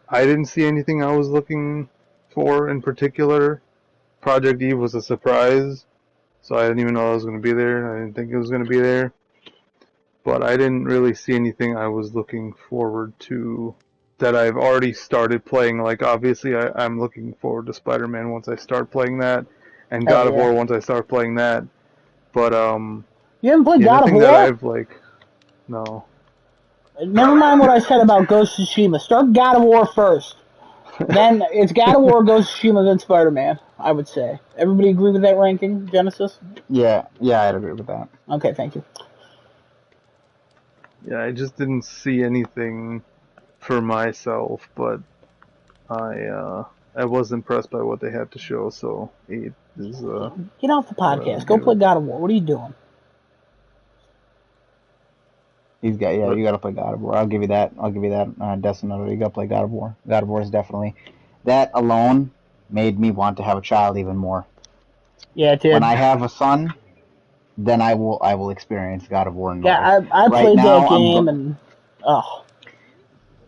I didn't see anything I was looking for in particular. Project Eve was a surprise, so I didn't even know I was going to be there. I didn't think it was going to be there. But I didn't really see anything I was looking forward to that I've already started playing. Like, obviously, I'm looking forward to Spider-Man once I start playing that, and God of War once I start playing that. But, you haven't played God of nothing War? that I've, like, no. Never mind what I said about Ghost of Tsushima. Start God of War first. Then it's God of War, Ghost of Tsushima, then Spider-Man, I would say. Everybody agree with that ranking, Genesis? Yeah, I'd agree with that. Okay, thank you. Yeah, I just didn't see anything for myself, but I was impressed by what they had to show, so 8 is Get off the podcast. Go play God of War. What are you doing? You gotta play God of War. I'll give you that. Definitely, you gotta play God of War. God of War is definitely, that alone made me want to have a child even more. Yeah, it did. When I have a son, then I will experience God of War in life. Yeah, I played that game and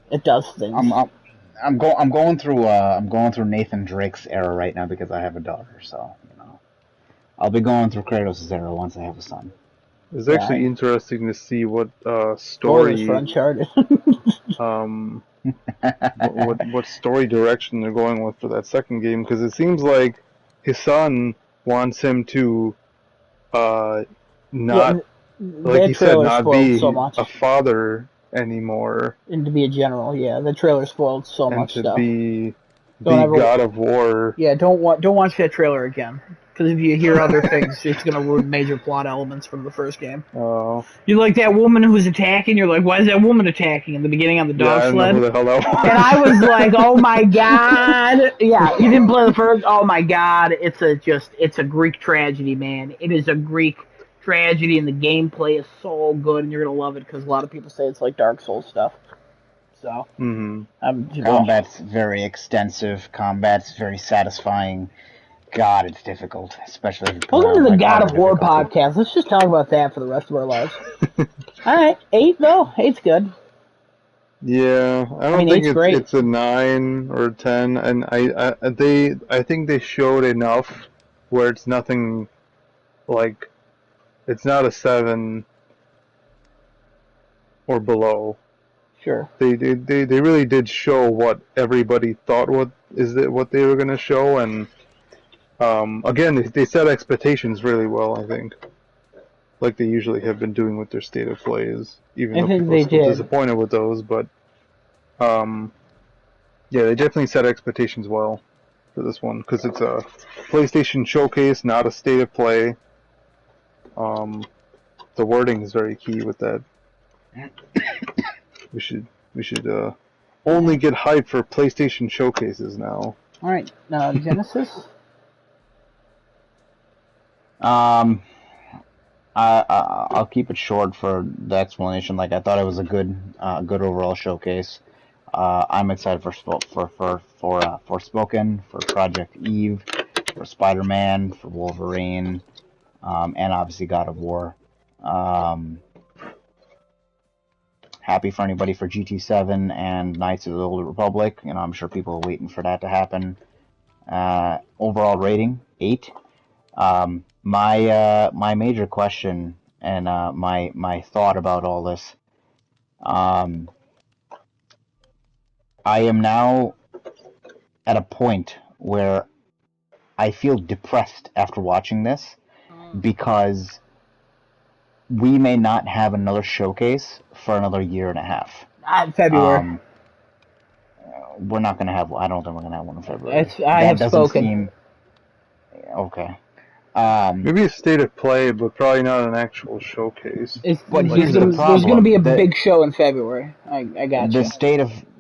it does things. I'm going through Nathan Drake's era right now because I have a daughter. So I'll be going through Kratos' era once I have a son. It's actually interesting to see what story for Uncharted. what story direction they're going with for that second game, because it seems like his son wants him to not, like he said, not be a father anymore, and to be a general. Yeah, the trailer spoiled so much stuff. And to be God of War. Yeah, don't watch that trailer again. Because if you hear other things, it's going to ruin major plot elements from the first game. Oh. You like that woman who's attacking? You're like, why is that woman attacking in the beginning on the dog sled? I don't know who the hell that was. And I was like, oh my god. Yeah, you didn't play the first? Oh my god. It's a Greek tragedy, man. It is a Greek tragedy, and the gameplay is so good, and you're going to love it because a lot of people say it's like Dark Souls stuff. So, combat's very extensive. Combat's very satisfying. God, it's difficult, especially. Welcome to the God of War podcast. Let's just talk about that for the rest of our lives. All right, 8 though. 8's good. Yeah, I don't think it's a 9 or a 10, and I think they showed enough where it's nothing like, it's not a 7 or below. Sure. They really did show what everybody thought what they were going to show, and again, they set expectations really well, I think. Like they usually have been doing with their state of plays, even though people are still disappointed with those, but yeah, they definitely set expectations well for this one, because it's a PlayStation showcase, not a state of play. The wording is very key with that. We should only get hype for PlayStation showcases now. All right, Genesis. I'll keep it short for the explanation. Like, I thought it was a good overall showcase. I'm excited for Forspoken, for Project Eve, for Spider-Man, for Wolverine, and obviously God of War. Happy for anybody for GT7 and Knights of the Old Republic. I'm sure people are waiting for that to happen. Overall rating 8. My major question and my thought about all this. I am now at a point where I feel depressed after watching this, because we may not have another showcase for another year and a half. February. We're not going to have. I don't think we're going to have one in February. I have spoken. Okay. Maybe a state of play, but probably not an actual showcase. But here's there's the going to be a problem. big show in February. I got you.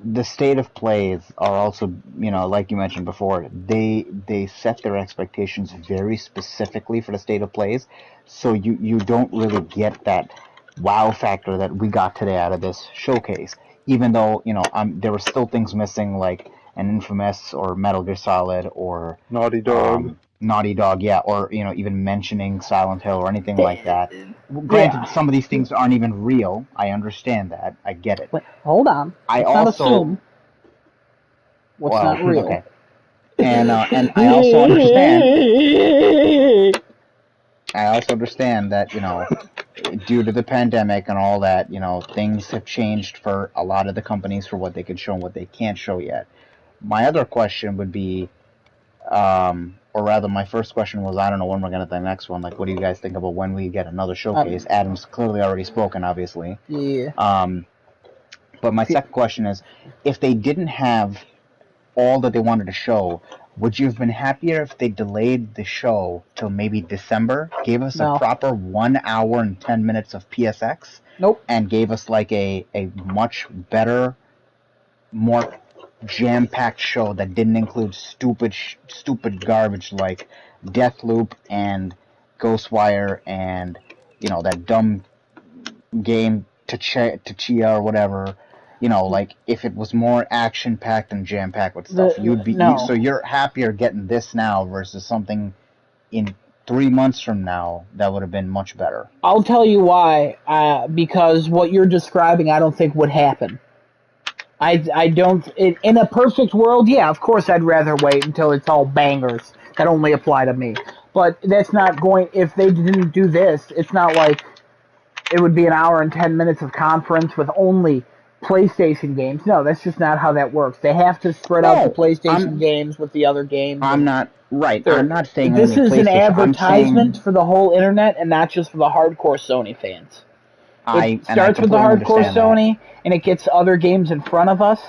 The state of plays are also, like you mentioned before, they set their expectations very specifically for the state of plays, so you don't really get that wow factor that we got today out of this showcase. Even though there were still things missing, like an Infamous or Metal Gear Solid or Naughty Dog. Naughty Dog, yeah, or even mentioning Silent Hill or anything like that. Granted, some of these things aren't even real. I understand that. I get it. Wait, hold on. Let's not assume what's not real. Okay. And I also understand. I also understand that due to the pandemic and all that, things have changed for a lot of the companies for what they can show and what they can't show yet. My other question would be, or rather, my first question was, I don't know when we're going to the next one. Like, what do you guys think about when we get another showcase? Adam's clearly already spoken, obviously. Yeah. But my second question is, if they didn't have all that they wanted to show, would you have been happier if they delayed the show till maybe December, gave us a proper 1 hour and 10 minutes of PSX? Nope. And gave us like a much better, more jam-packed show that didn't include stupid garbage like Deathloop and Ghostwire and that dumb game Tachia or whatever. Like if it was more action-packed and jam-packed with stuff, so you're happier getting this now versus something in 3 months from now that would have been much better. I'll tell you why. Because what you're describing, I don't think would happen. I don't. In a perfect world, yeah, of course I'd rather wait until it's all bangers that only apply to me. But that's not going. If they didn't do this, it's not like it would be an hour and 10 minutes of conference with only PlayStation games. No, that's just not how that works. They have to spread out the PlayStation games with the other games. I'm not right. I'm not saying this only is PlayStation. An advertisement for the whole internet and not just for the hardcore Sony fans. It starts with the hardcore Sony, and it gets other games in front of us.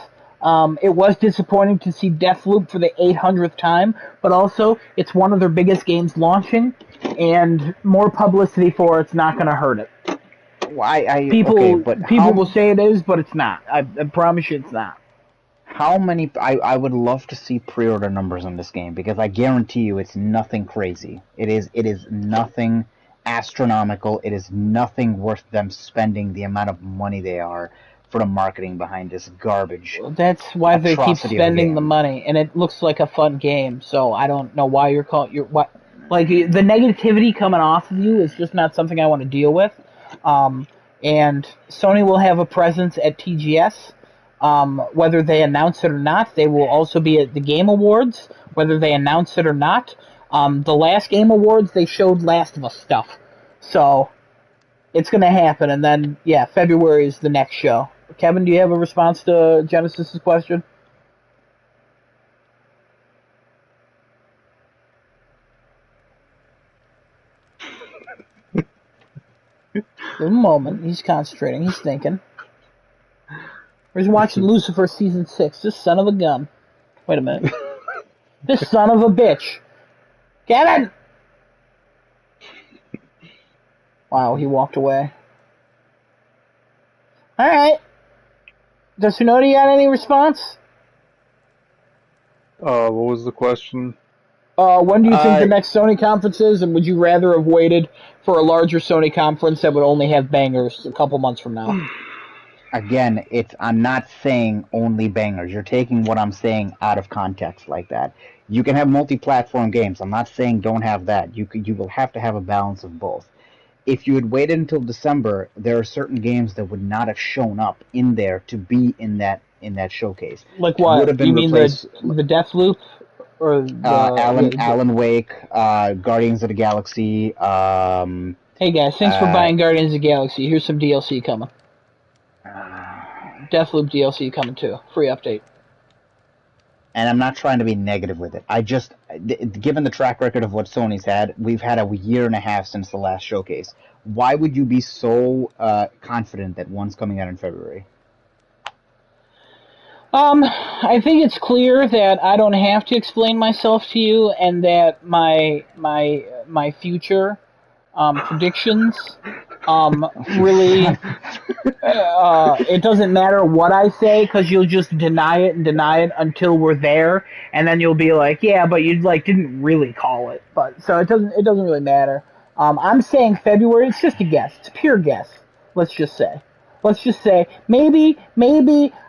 It was disappointing to see Deathloop for the 800th time, but also it's one of their biggest games launching, and more publicity for it's not going to hurt it. People will say it is, but it's not. I promise you it's not. How many... I would love to see pre-order numbers on this game, because I guarantee you it's nothing crazy. It is nothing astronomical. It is nothing worth them spending the amount of money they are for the marketing behind this garbage. Well, that's why they keep spending the money, and it looks like a fun game. So I don't know why you're calling like the negativity coming off of you is just not something I want to deal with. And Sony will have a presence at TGS. Whether they announce it or not, they will also be at the Game Awards, whether they announce it or not. The last Game Awards, they showed Last of Us stuff. So, it's going to happen, and then, yeah, February is the next show. Kevin, do you have a response to Genesis's question? Give him a moment. He's concentrating. He's thinking. He's watching Lucifer Season 6. This son of a gun. Wait a minute. This son of a bitch. Kevin! Wow, he walked away. Alright. Does Tsunodi got any response? What was the question? When do you think the next Sony conference is, and would you rather have waited for a larger Sony conference that would only have bangers a couple months from now? Again, I'm not saying only bangers. You're taking what I'm saying out of context like that. You can have multi-platform games. I'm not saying don't have that. You will have to have a balance of both. If you had waited until December, there are certain games that would not have shown up in there to be in that showcase. Like what? You mean the Deathloop? Or Alan Wake, Guardians of the Galaxy. Hey guys, thanks for buying Guardians of the Galaxy. Here's some DLC coming. Deathloop DLC coming too. Free update. And I'm not trying to be negative with it. I just, given the track record of what Sony's had, we've had a year and a half since the last showcase. Why would you be so confident that one's coming out in February? I think it's clear that I don't have to explain myself to you, and that my my future predictions. Really, it doesn't matter what I say because you'll just deny it and deny it until we're there, and then you'll be like, yeah, but you didn't really call it. But so it doesn't really matter. I'm saying February. It's just a guess. It's a pure guess. Let's just say. Maybe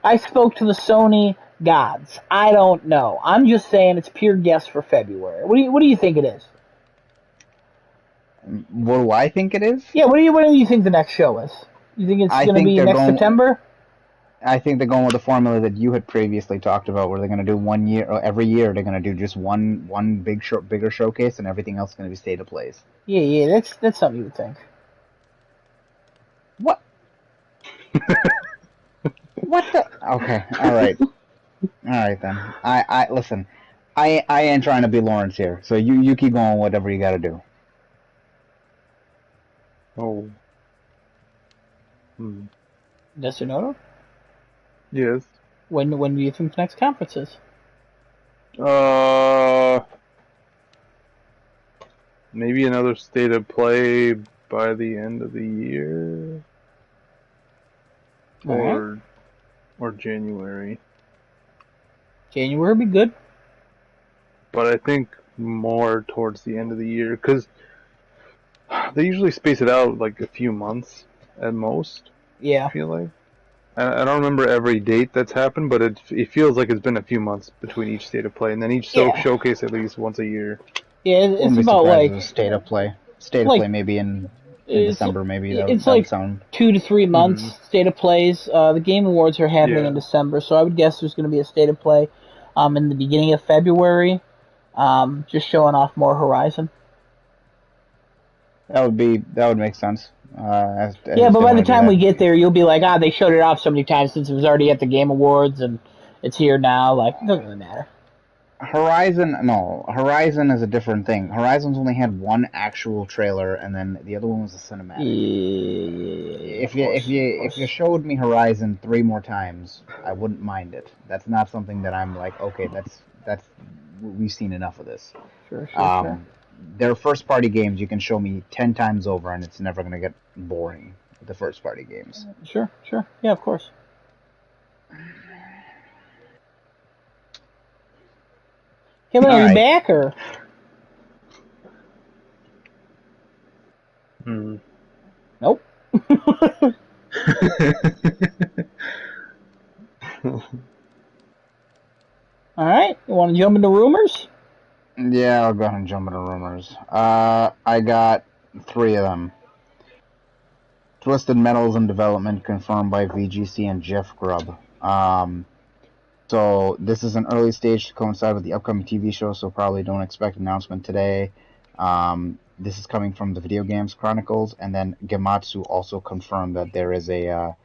I spoke to the Sony gods. I don't know. I'm just saying it's pure guess for February. What do you think it is? What do I think it is? Yeah, what do you think the next show is? You think it's going to be next September? I think they're going with the formula that you had previously talked about, where they're going to do 1 year, or every year they're going to do just one bigger showcase, and everything else is going to be state of plays. Yeah, that's something you would think. What? What the? Okay, all right then. I listen. I ain't trying to be Lawrence here, so you keep going whatever you got to do. Oh. Yes or no? Yes. When do you think the next conference is? Maybe another state of play by the end of the year, or January. January would be good. But I think more towards the end of the year, because they usually space it out like a few months at most. Yeah. I feel like. I don't remember every date that's happened, but it feels like it's been a few months between each state of play, and then each showcase at least once a year. Yeah, it's about like state of play. State of play maybe in December. Maybe it's that like would sound 2 to 3 months state of plays. The Game Awards are happening in December, so I would guess there's going to be a state of play in the beginning of February, just showing off more Horizon. That would make sense. But by the time we get there, you'll be like, they showed it off so many times since it was already at the Game Awards and it's here now. Like, it doesn't really matter. Horizon is a different thing. Horizon's only had one actual trailer, and then the other one was a cinematic. If you showed me Horizon 3 more times, I wouldn't mind it. That's not something that I'm like, okay, that's we've seen enough of this. Sure. Their first party games you can show me 10 times over, and it's never going to get boring. The first party games. Sure. Yeah, of course. Kevin, are you back or? Nope. All right. You want to jump into rumors? Yeah, I'll go ahead and jump into rumors. I got 3 of them. Twisted Metal's in development, confirmed by VGC and Jeff Grubb. So this is an early stage to coincide with the upcoming TV show, so probably don't expect an announcement today. This is coming from the Video Games Chronicles, and then Gematsu also confirmed that there is a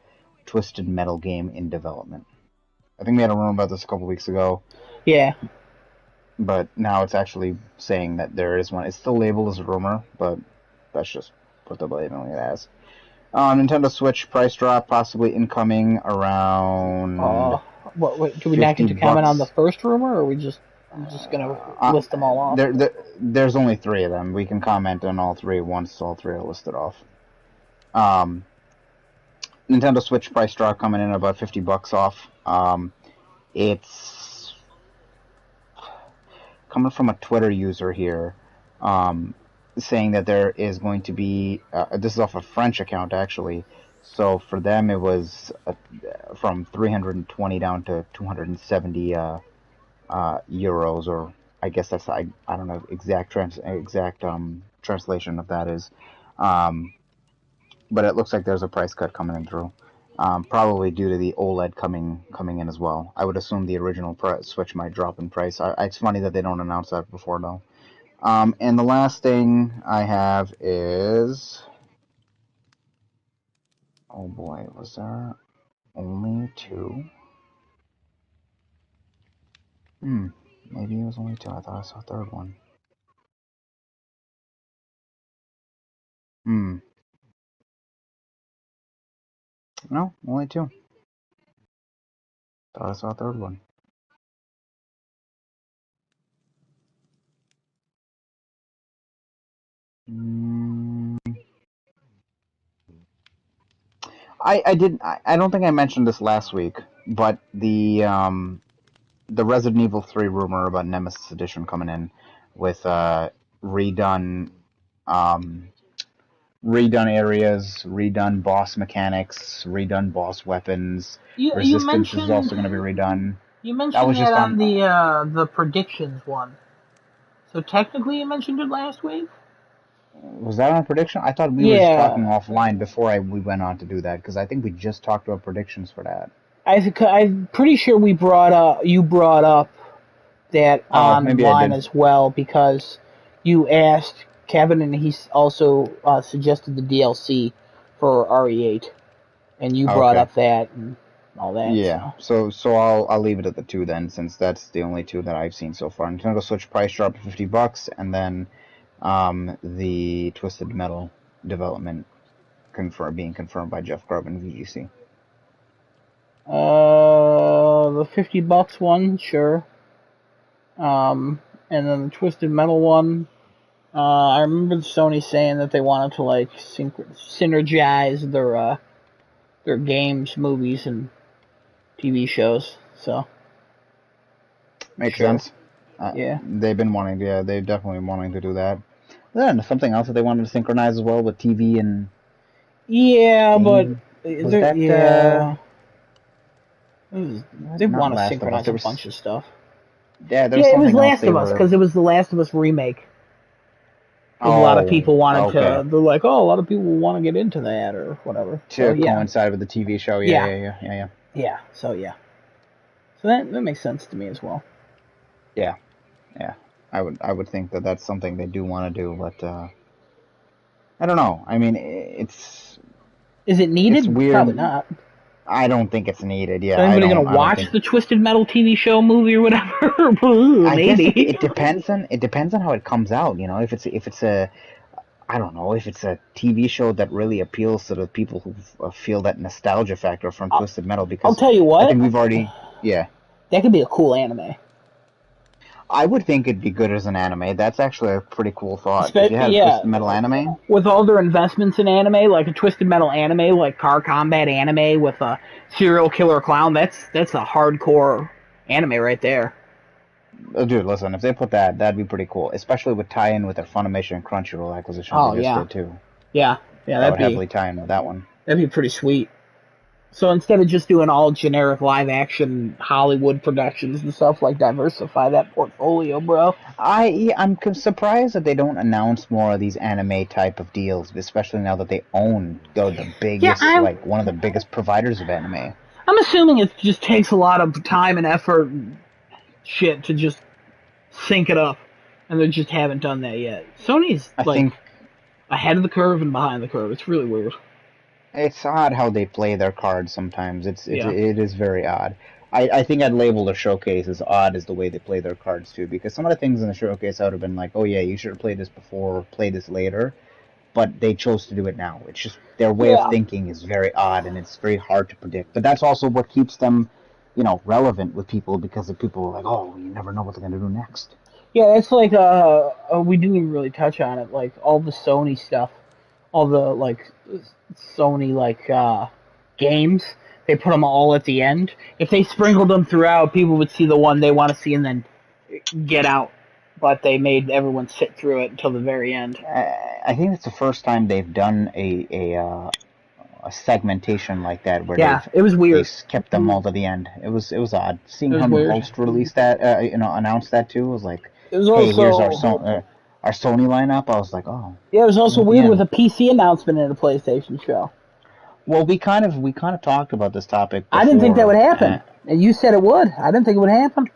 Twisted Metal game in development. I think we had a rumor about this a couple weeks ago. Yeah. But now it's actually saying that there is one. It's still labeled as a rumor, but that's just what they're labeling it as. Nintendo Switch price drop possibly incoming around. Wait, do we not get to comment on the first rumor, or are we just gonna list them all off? There's only 3 of them. We can comment on all 3 once all 3 are listed off. Nintendo Switch price drop coming in about $50 off. It's coming from a Twitter user here, saying that there is going to be. This is off a French account actually. So for them, it was from 320 down to 270 euros, or I guess that's I don't know exact translation of that is, but it looks like there's a price cut coming in through, probably due to the OLED coming in as well. I would assume the original Switch might drop in price. It's funny that they don't announce that before though. And the last thing I have is, oh boy, was there only 2? Maybe it was only 2. I thought I saw a third one. No, only 2. Thought I saw a third one. I don't think I mentioned this last week, but the Resident Evil 3 rumor about Nemesis Edition coming in with redone um, redone areas, redone boss mechanics, redone boss weapons. You Resistance is mentioned also going to be redone. you That mentioned was that just on on. the predictions one. So technically, you mentioned it last week. Was that on prediction? I thought we were just talking Yeah, offline before we went on to do that because I think we just talked about predictions for that. I'm pretty sure you brought up that Oh, maybe I online did. as well because you asked Kevin and he also suggested the DLC for RE8, and you brought Okay. up that and all that. Yeah. So I'll leave it at the two then, since that's the only two that I've seen so far. Nintendo Switch price drop to $50, and then the Twisted Metal development being confirmed by Jeff Grubb and VGC. The $50 one, sure. And then the Twisted Metal one. I remember Sony saying that they wanted to like synergize their games, movies, and TV shows. So Makes sure, sense. yeah, They've been wanting, yeah, they're definitely wanting to do that. Then something else that they wanted to synchronize as well with TV and yeah, but game. Was that yeah, they not want to Last of Us? synchronize There a was bunch of stuff. there Yeah, was it was something else Last they of Us were. because it was the Last of Us remake. Because a lot of Oh, people wanted okay. to. They're like, oh, a lot of people want to get into that or whatever. So To yeah, coincide with the TV show, yeah, yeah, yeah, yeah, yeah, yeah. yeah. So yeah, so that makes sense to me as well. Yeah, yeah. I would think that that's something they do want to do, but I don't know. I mean, Is it it's needed? Probably weird. not. I don't think it's needed. Is Yeah, anybody gonna I don't watch think. the Twisted Metal TV show, movie, or whatever? I guess Maybe. it depends on how it comes out. You know, if it's a I don't know if it's a TV show that really appeals to the people who feel that nostalgia factor from I'll, Twisted Metal, I'll because tell you I what. think we've already, yeah. That could be a cool anime. I would think it'd be good as an anime. That's actually a pretty cool thought. If you had a Yeah, Twisted Metal anime, with all their investments in anime, like a Twisted Metal anime, like car combat anime with a serial killer clown, that's a hardcore anime right there. dude, listen, if they put that'd be pretty cool. Especially with tie-in with their Funimation and Crunchyroll acquisitions they Oh just yeah, did too. yeah, That would heavily tie in with that one. that'd be pretty sweet. So instead of just doing all generic live action Hollywood productions and stuff, like diversify that portfolio, bro. I'm surprised that they don't announce more of these anime type of deals, especially now that they own the Yeah, biggest, like one of the biggest providers of anime. I'm assuming it just takes a lot of time and effort and shit to just sync it up, and they just haven't done that yet. Sony's I like think ahead of the curve and behind the curve. It's really weird. it's odd how they play their cards sometimes. Yeah. It is very odd. I think I'd label the showcase as odd as the way they play their cards too, because some of the things in the showcase I would have been like, oh yeah, you should have played this before, play this later, but they chose to do it now. It's just their way of Yeah. thinking is very odd and it's very hard to predict. But that's also what keeps them, relevant with people, because the people are like, oh, you never know what they're gonna do next. Yeah, it's like we didn't even really touch on it. Like all the Sony stuff, all the like Sony games, they put them all at the end. If they sprinkled them throughout, people would see the one they want to see and then get out. But they made everyone sit through it until the very end. I think it's the first time they've done a segmentation like that where Yeah, it was weird. they've kept them all to the end. It was odd seeing It was how the weird. host released that. Announced that too. It was like, It was hey, also here's our Sony lineup. I was like, oh. Yeah, it was also at the weird end. with a PC announcement in a PlayStation show. Well, we kind of talked about this topic before. I didn't think that would happen. And you said it would. I didn't think it would happen.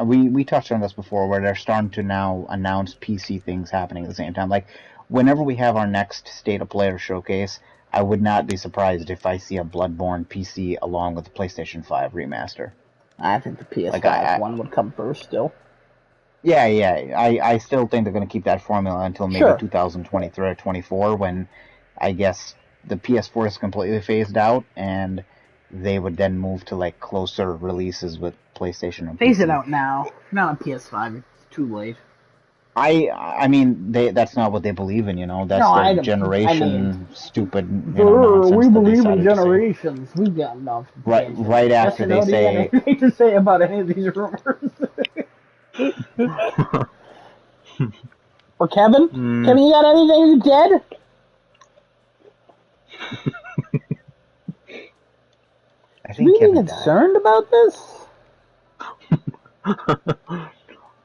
We touched on this before, where they're starting to now announce PC things happening at the same time. Like, whenever we have our next State of Player showcase, I would not be surprised if I see a Bloodborne PC along with the PlayStation 5 remaster. I think the PS5 one would come first still. Yeah. I still think they're going to keep that formula until maybe 2023 or 24, when I guess the PS4 is completely phased out, and they would then move to like closer releases with PlayStation and Phase PC. it out now. Not on PS5. It's too late. I mean, that's not what they believe in, you know. That's No, their generation, stupid, we nonsense that they believe in decided to say. generations. We've got enough. Right after they Do you have say. anything to say about any of these rumors? Or Kevin? Kevin, you got anything? You dead? I think Should we Kevin be concerned about this?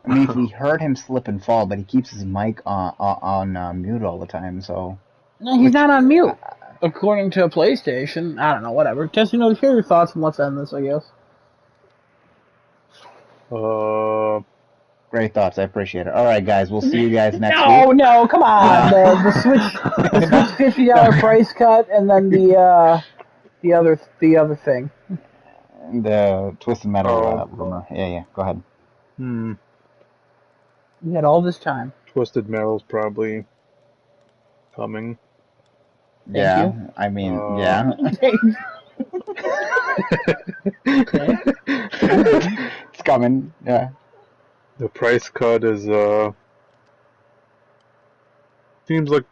I mean, we heard him slip and fall, but he keeps his mic on mute all the time, so... No, he's not on mute. According to PlayStation. I don't know, whatever. Jesse, share your thoughts and let's end this, I guess. Great thoughts, I appreciate it. Alright, guys, we'll see you guys next week. No, come on. The Switch $50 price cut, and then the other thing. The Twisted Metal rumor. Yeah, go ahead. We had all this time. Twisted Metal's probably coming. Thank you. I mean, yeah. It's coming, yeah. The price cut is, seems like,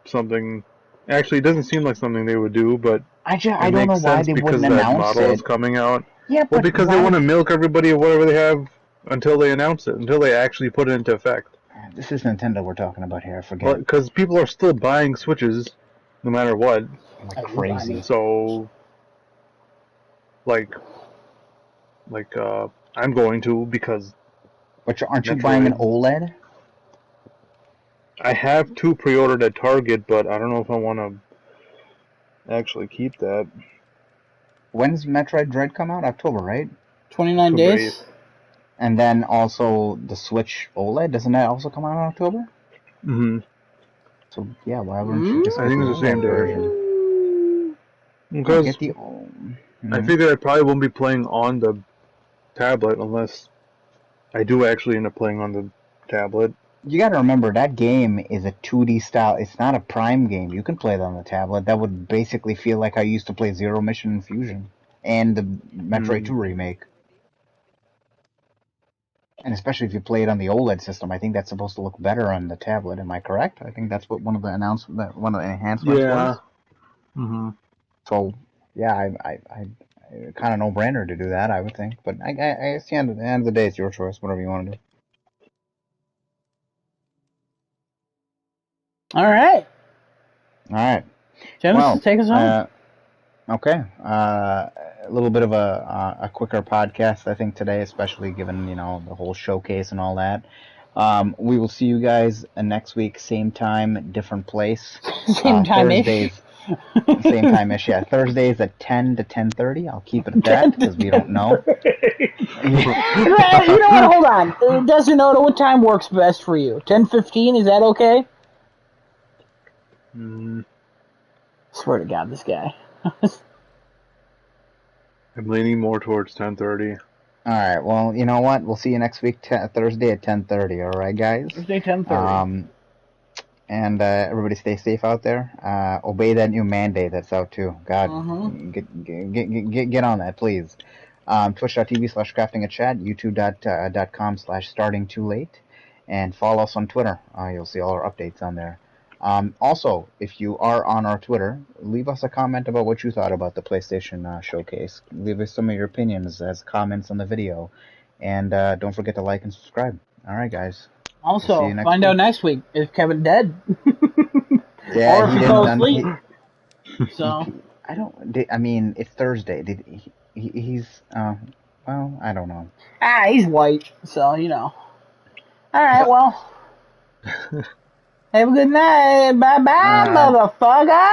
something, actually, it doesn't seem like something they would do, but I don't know why they wouldn't announce it. Because that model is coming out. Yeah, well, because they want to milk everybody of whatever they have until they announce it, until they actually put it into effect. This is Nintendo we're talking about here, forget it. Because people are still buying Switches, no matter what. Like crazy. So, I'm going to, because... But aren't you buying an OLED? I have 2 pre-ordered at Target, but I don't know if I want to actually keep that. When's Metroid Dread come out? October, right? 29 days. And then also the Switch OLED, doesn't that also come out in October? Mm-hmm. So, yeah, why wouldn't you just I think it's the same day. Because I figure I probably won't be playing on the tablet unless I do actually end up playing on the tablet. You gotta remember, that game is a 2D style. It's not a Prime game. You can play it on the tablet. That would basically feel like I used to play Zero Mission Fusion and the Metroid 2 remake. And especially if you play it on the OLED system, I think that's supposed to look better on the tablet. Am I correct? I think that's what one of the enhancements was. Mm-hmm. So, yeah, I kind of no-brainer to do that, I would think. But I at the end of the day, it's your choice. Whatever you want to do. All right. Well, take us home. Okay. A little bit of a quicker podcast, I think, today, especially given, the whole showcase and all that. We will see you guys next week, same time, different place. Same time-ish. Same time-ish, yeah. Thursdays at 10 to 10:30. I'll keep it at that because we don't know. You know what? Hold on. Desinoda, what time works best for you? 10:15? Is that okay? Swear to God, this guy. I'm leaning more towards 10:30. All right. Well, you know what? We'll see you next week, Thursday at 10:30. All right, guys. Thursday 10:30. And everybody stay safe out there. Obey that new mandate that's out too. God, get on that, please. Twitch.tv/craftingachat, youtube.com/startingtoolate, and follow us on Twitter. You'll see all our updates on there. Also, if you are on our Twitter, leave us a comment about what you thought about the PlayStation showcase. Leave us some of your opinions as comments on the video. And don't forget to like and subscribe. All right, guys. Also, find out next week if Kevin's dead. Yeah, or if he fell asleep. So I mean, it's Thursday. He's well, I don't know. He's white, so All right, well. Have a good night. Bye-bye, motherfucker.